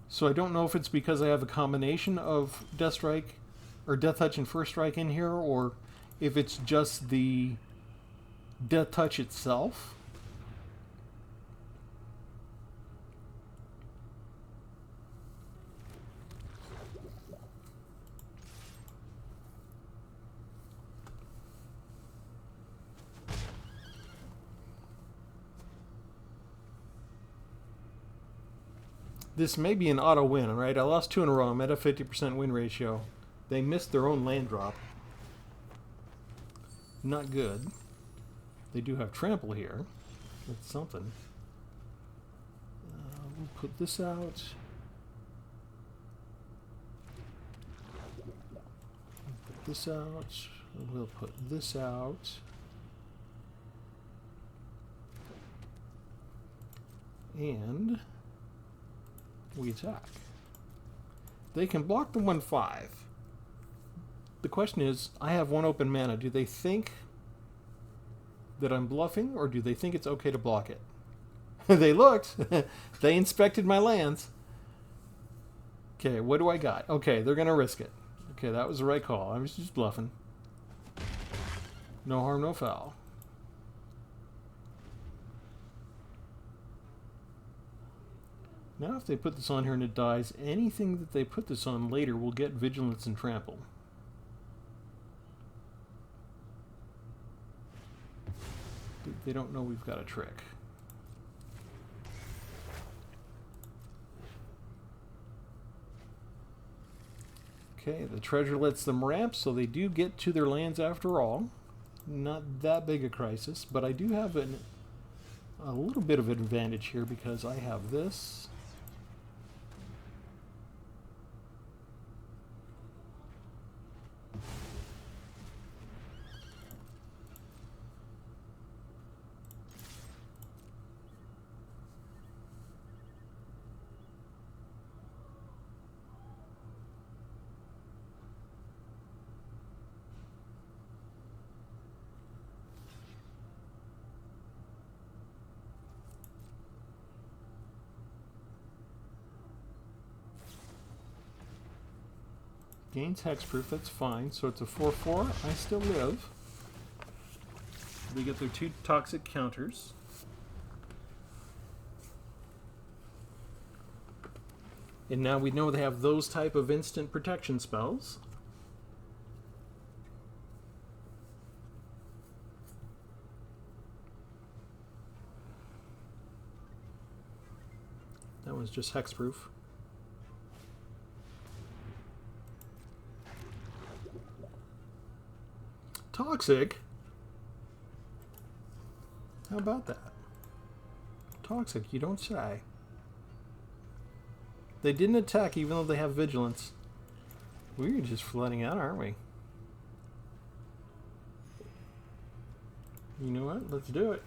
So I don't know if it's because I have a combination of Death Strike or Deathtouch and First Strike in here, or if it's just the Deathtouch itself. This may be an auto win, right? I lost 2 in a row. I'm at a 50% win ratio. They missed their own land drop. Not good. They do have trample here. That's something. We'll put this out. Put this out. We'll put this out. And we attack. They can block the 1/5. The question is, I have 1 open mana. Do they think that I'm bluffing, or do they think it's okay to block it? They looked. They inspected my lands. Okay, what do I got? Okay, they're going to risk it. Okay, that was the right call. I was just bluffing. No harm, no foul. Now if they put this on here and it dies, anything that they put this on later will get Vigilance and Trample. They don't know we've got a trick. Okay, the treasure lets them ramp, so they do get to their lands after all. Not that big a crisis, but I do have a little bit of an advantage here because I have this. gains hexproof, that's fine. So it's a 4/4. I still live. They get their 2 toxic counters. And now we know they have those type of instant protection spells. That was just hexproof. Toxic? How about that? Toxic, you don't say. They didn't attack even though they have vigilance. We're just flooding out, aren't we? You know what? Let's do it.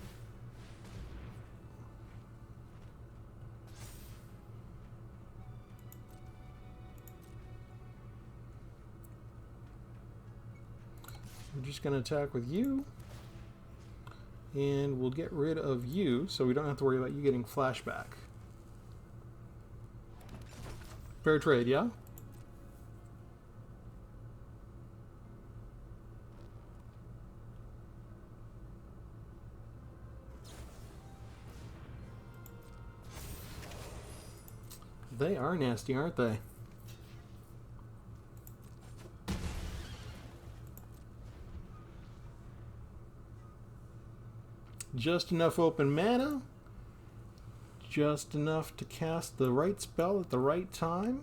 We're just going to attack with you. And we'll get rid of you so we don't have to worry about you getting flashback. Fair trade, yeah? They are nasty, aren't they? Just enough open mana. Just enough to cast the right spell at the right time.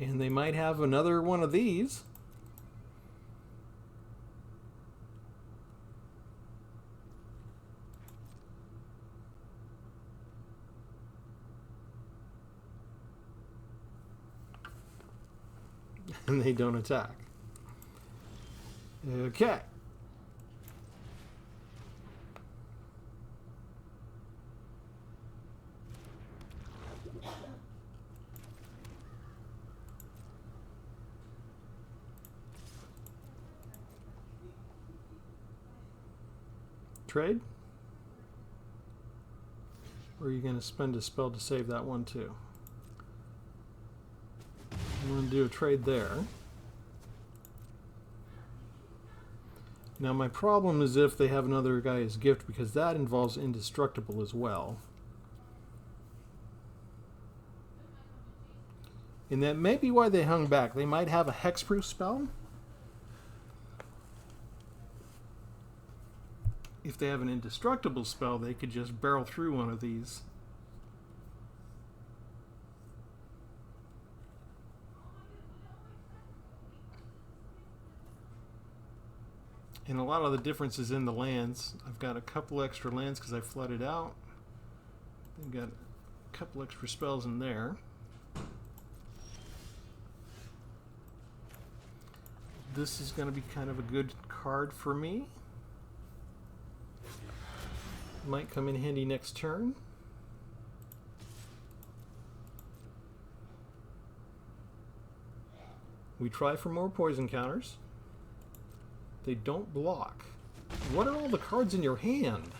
And they might have another one of these. And they don't attack. Okay. Trade? Or are you going to spend a spell to save that one too? I'm going to do a trade there. Now my problem is if they have another guy as gift, because that involves indestructible as well. And that may be why they hung back. They might have a hexproof spell. If they have an indestructible spell, they could just barrel through one of these. And a lot of the difference is in the lands. I've got a couple extra lands because I flooded out. I've got a couple extra spells in there. This is going to be kind of a good card for me. Might come in handy next turn. We try for more poison counters. They don't block. What are all the cards in your hand?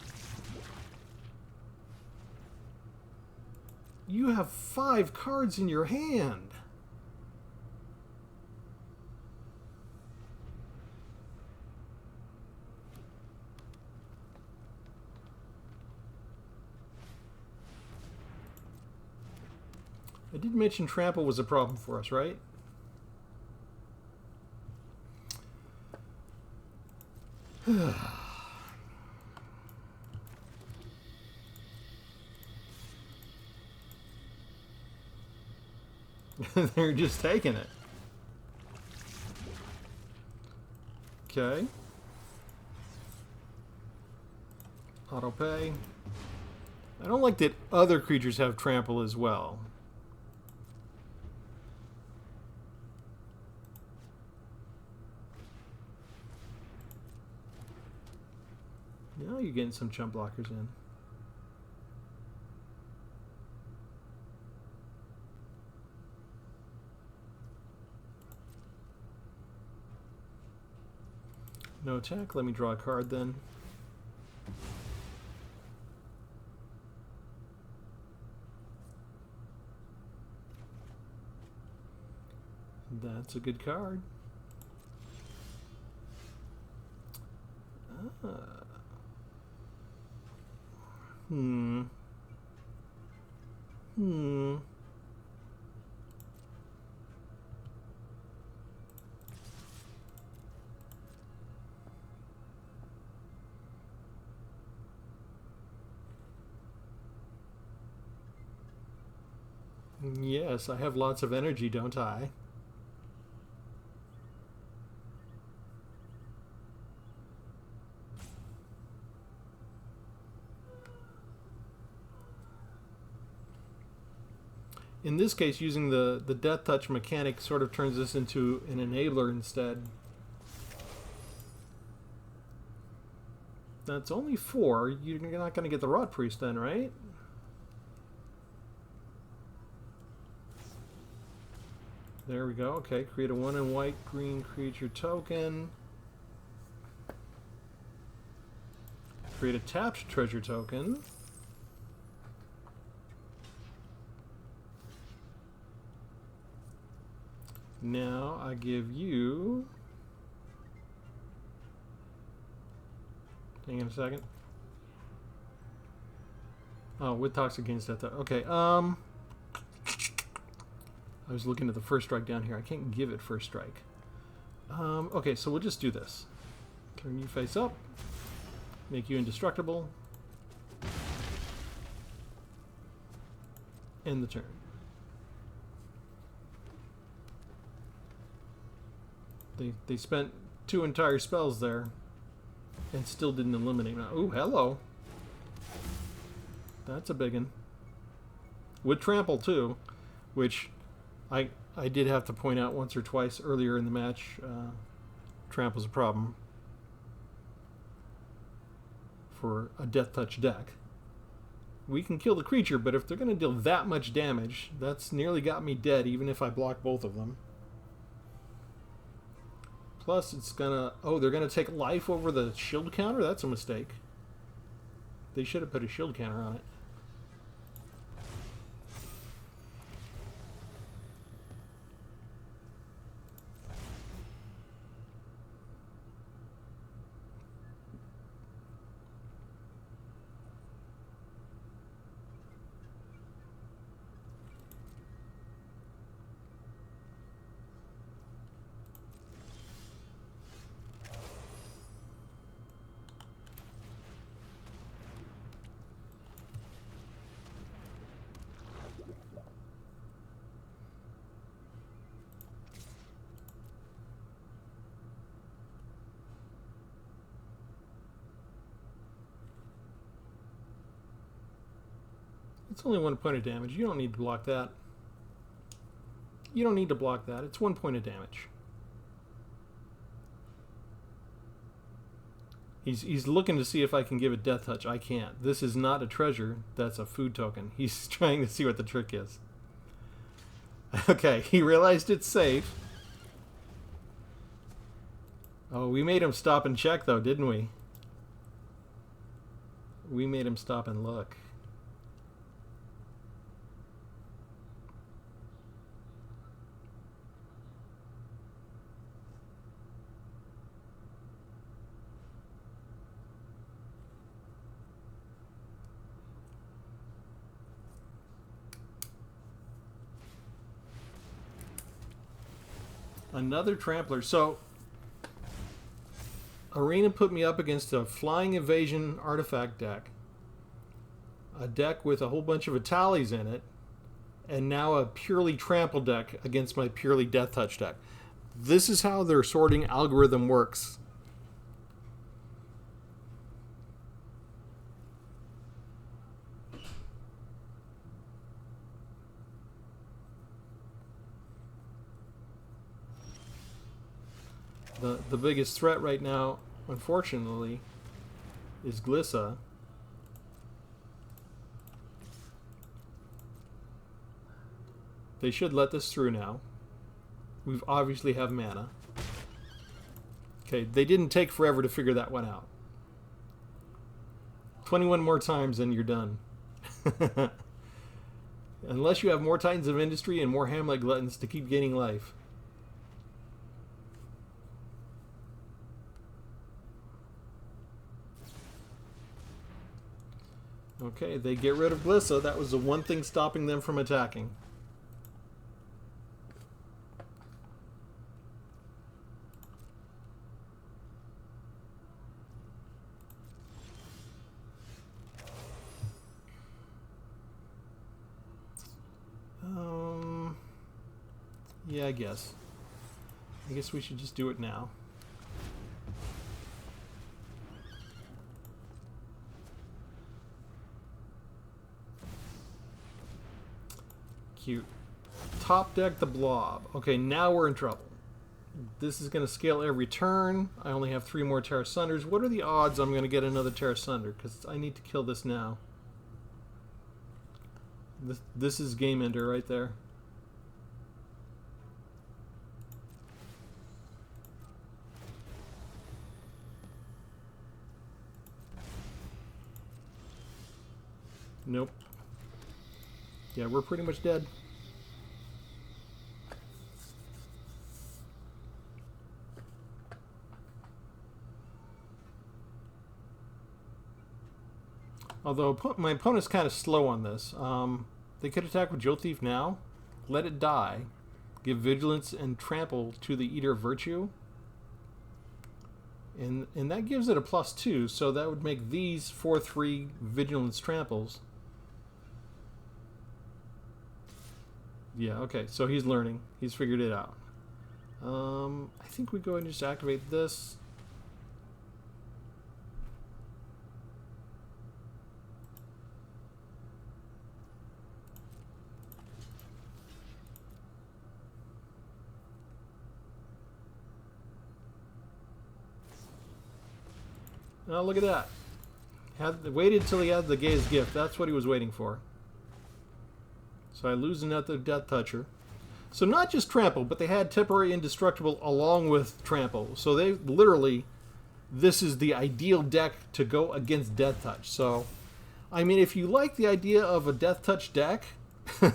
You have 5 cards in your hand. I did mention trample was a problem for us, right? They're just taking it. Okay. Auto pay. I don't like that other creatures have trample as well. Now you're getting some chump blockers in. No attack. Let me draw a card then. That's a good card. Yes, I have lots of energy, don't I? In this case, using the Deathtouch mechanic sort of turns this into an enabler instead. That's only 4. You're not going to get the Rot Priest then, right? There we go. Okay, create a 1 and white green creature token. Create a tapped treasure token. Now I give you... Hang on a second. Oh, with Toxic against Death. Okay, I was looking at the first strike down here. I can't give it first strike. Okay, so we'll just do this. Turn you face up. Make you indestructible. End the turn. They spent 2 entire spells there and still didn't eliminate me. Ooh, hello. That's a big one. With trample too, which I did have to point out once or twice earlier in the match. Trample's a problem for a Deathtouch deck. We can kill the creature, but if they're going to deal that much damage, that's nearly got me dead, even if I block both of them. Plus, it's gonna... Oh, they're gonna take life over the shield counter? That's a mistake. They should have put a shield counter on it. It's only 1 point of damage. You don't need to block that. You don't need to block that. It's 1 point of damage. He's looking to see if I can give it Deathtouch. I can't. This is not a treasure. That's a food token. He's trying to see what the trick is. Okay, he realized it's safe. Oh, we made him stop and check though, didn't we? We made him stop and look. Another Trampler. So, Arena put me up against a Flying Evasion artifact deck. A deck with a whole bunch of Italis in it. And now a purely Trample deck against my purely Deathtouch deck. This is how their sorting algorithm works. The biggest threat right now, unfortunately, is Glissa. They should let this through now. We obviously have mana. Okay, they didn't take forever to figure that one out. 21 more times and you're done. Unless you have more Titans of Industry and more Hamlet Gluttons to keep gaining life. Okay, they get rid of Glissa. That was the one thing stopping them from attacking. Yeah, I guess we should just do it now. Cute. Top deck the blob. Okay, now we're in trouble. This is going to scale every turn. I only have 3 more Terra Sunders. What are the odds I'm going to get another Terra Sunder? Because I need to kill this now. This is game ender right there. Nope. Yeah, we're pretty much dead. Although my opponent's kind of slow on this. They could attack with Jewel Thief now, let it die, give Vigilance and Trample to the Eater of Virtue, and that gives it a +2, so that would make these 4/3 Vigilance Tramples. Yeah, okay, so he's learning. He's figured it out. I think we go ahead and just activate this. Oh, look at that. Waited till he had the Gaze Gift. That's what he was waiting for. So I lose another Deathtoucher. So not just Trample, but they had Temporary Indestructible along with Trample. So they literally, this is the ideal deck to go against Deathtouch. So, I mean, if you like the idea of a Deathtouch deck,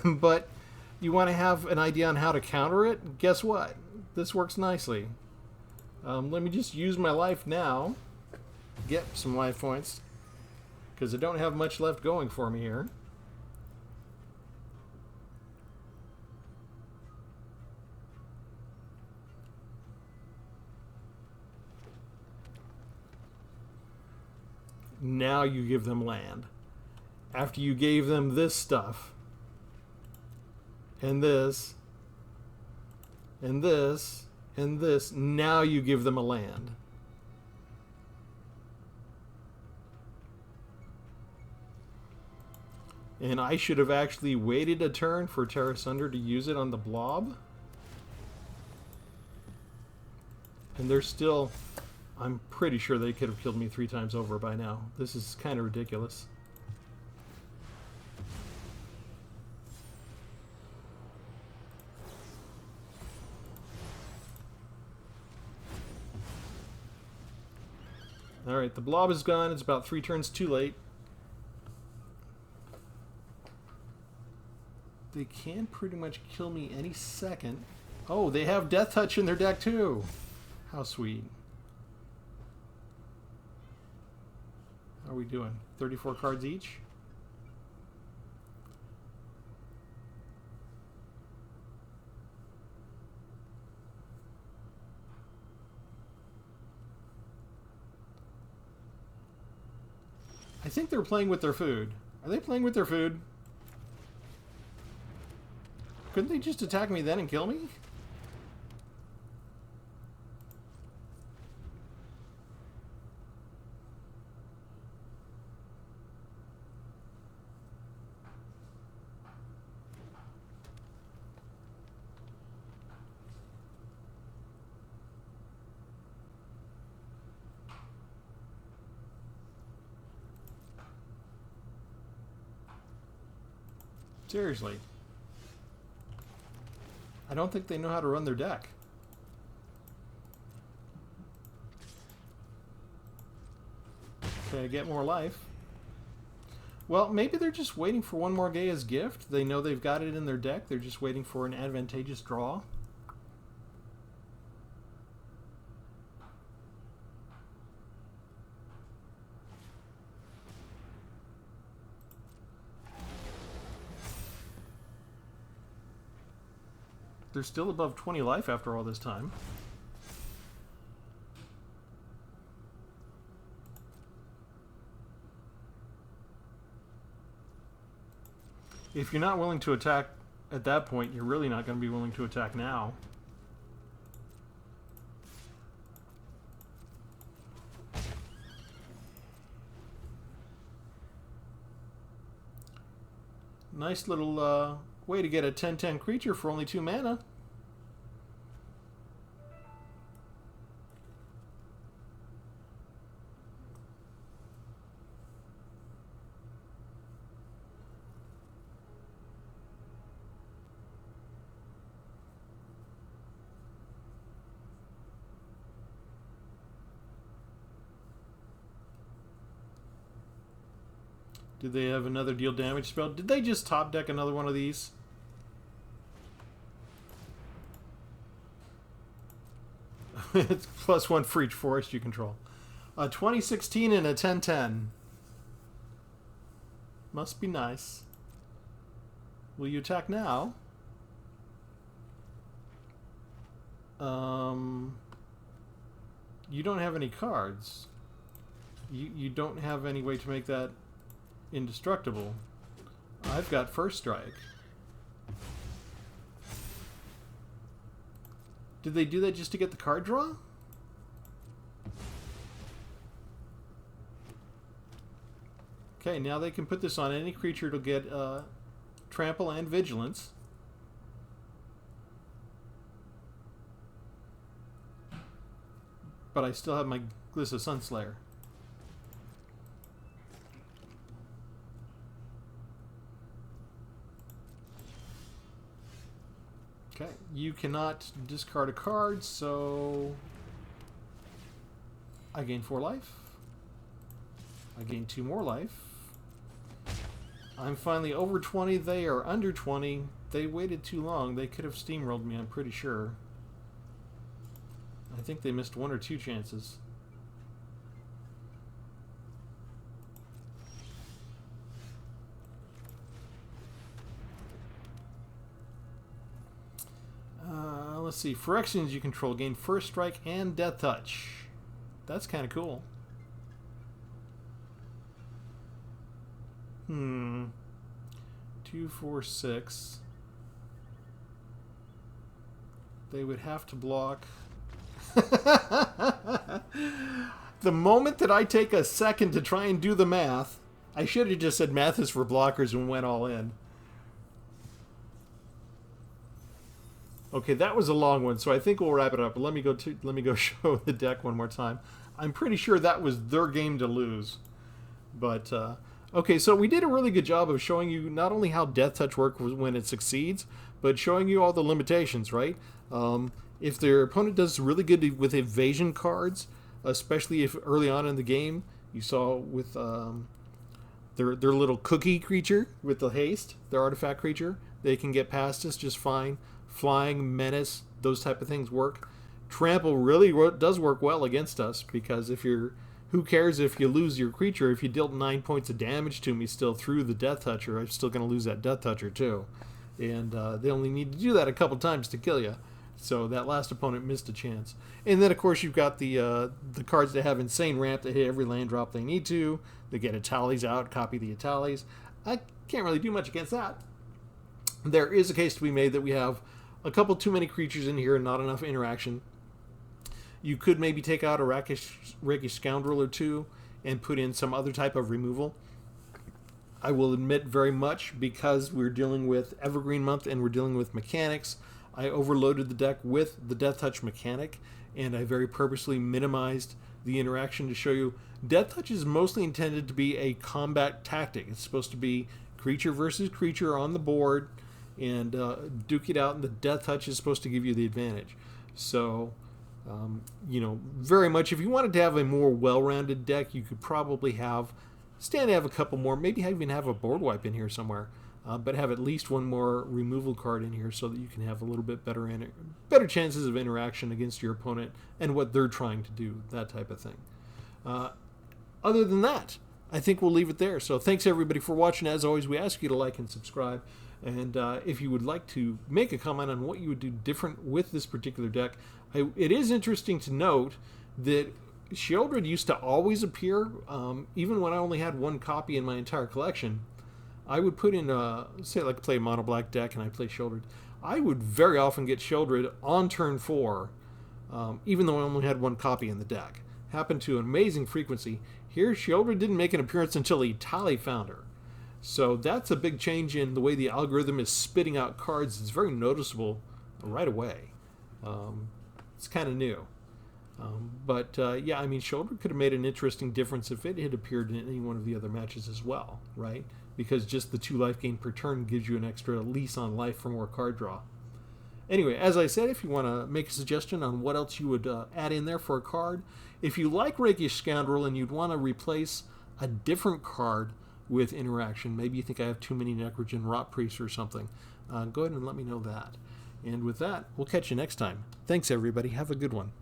but you want to have an idea on how to counter it, guess what? This works nicely. Let me just use my life now. Get some life points. Because I don't have much left going for me here. Now you give them land. After you gave them this stuff, and this, and this, and this, now you give them a land. And I should have actually waited a turn for Terra Sunder to use it on the blob. And they're still... I'm pretty sure they could have killed me 3 times over by now. This is kind of ridiculous. Alright, the blob is gone. It's about 3 turns too late. They can pretty much kill me any second. Oh, they have Deathtouch in their deck too. How sweet. How are we doing? 34 cards each? I think they're playing with their food. Are they playing with their food? Couldn't they just attack me then and kill me? Seriously. I don't think they know how to run their deck. Okay, get more life. Well, maybe they're just waiting for one more Gaia's Gift. They know they've got it in their deck. They're just waiting for an advantageous draw. They're still above 20 life after all this time. If you're not willing to attack at that point, you're really not going to be willing to attack now. Nice little way to get a 10/10 creature for only 2 mana. Did they have another deal damage spell? Did they just top deck another one of these? It's +1 for each forest you control. A 2016 and a 10/10. Must be nice. Will you attack now? You don't have any cards. You don't have any way to make that indestructible. I've got first strike. Did they do that just to get the card draw? Okay, now they can put this on any creature to get trample and vigilance. But I still have my Glissa Sunslayer. Okay, you cannot discard a card, so I gain 4 life. I gain 2 more life. I'm finally over 20. They are under 20. They waited too long. They could have steamrolled me, I'm pretty sure. I think they missed 1 or 2 chances. Let's see. Phyrexians you control gain first strike and Deathtouch. That's kind of cool. 2, 4, 6. They would have to block. The moment that I take a second to try and do the math, I should have just said math is for blockers and went all in. Okay, that was a long one, so I think we'll wrap it up. But let me go show the deck one more time. I'm pretty sure that was their game to lose. But okay, so we did a really good job of showing you not only how Deathtouch works when it succeeds, but showing you all the limitations, right? If their opponent does really good with evasion cards, especially if early on in the game you saw with their little cookie creature with the haste, their artifact creature, they can get past us just fine. Flying, menace, those type of things work. Trample really does work well against us, because if you're, who cares if you lose your creature? If you dealt 9 points of damage to me still through the Deathtoucher, I'm still going to lose that Deathtoucher too. And they only need to do that a couple times to kill you. So that last opponent missed a chance. And then of course you've got the cards that have insane ramp that hit every land drop they need to. They get Italies out, copy the Italies. I can't really do much against that. There is a case to be made that we have a couple too many creatures in here and not enough interaction. You could maybe take out a Rakish Scoundrel or 2 and put in some other type of removal. I will admit very much, because we're dealing with Evergreen month and we're dealing with mechanics, I overloaded the deck with the Deathtouch mechanic, and I very purposely minimized the interaction to show you Deathtouch is mostly intended to be a combat tactic. It's supposed to be creature versus creature on the board, and duke it out, and the Deathtouch is supposed to give you the advantage. So You know, very much, if you wanted to have a more well-rounded deck, you could probably stand to have a couple more, maybe even have a board wipe in here somewhere, but have at least one more removal card in here so that you can have a little bit better chances of interaction against your opponent and what they're trying to do, that type of thing. Other than that, I think we'll leave it there. So thanks everybody for watching. As always, we ask you to like and subscribe. And if you would like to make a comment on what you would do different with this particular deck, it is interesting to note that Shieldred used to always appear, even when I only had one copy in my entire collection. I would put in, say like play a mono black deck and I play Shieldred. I would very often get Shieldred on turn 4, even though I only had one copy in the deck. Happened to an amazing frequency. Here, Shieldred didn't make an appearance until Etali found her. So that's a big change in the way the algorithm is spitting out cards. It's very noticeable right away. It's kind of new. Yeah, I mean, Shieldred could have made an interesting difference if it had appeared in any one of the other matches as well, right? Because just the 2 life gain per turn gives you an extra lease on life for more card draw. Anyway, as I said, if you want to make a suggestion on what else you would add in there for a card, if you like Rakish Scoundrel and you'd want to replace a different card with interaction, maybe you think I have too many Necrogen Rot Priests or something, go ahead and let me know that. And with that, we'll catch you next time. Thanks, everybody. Have a good one.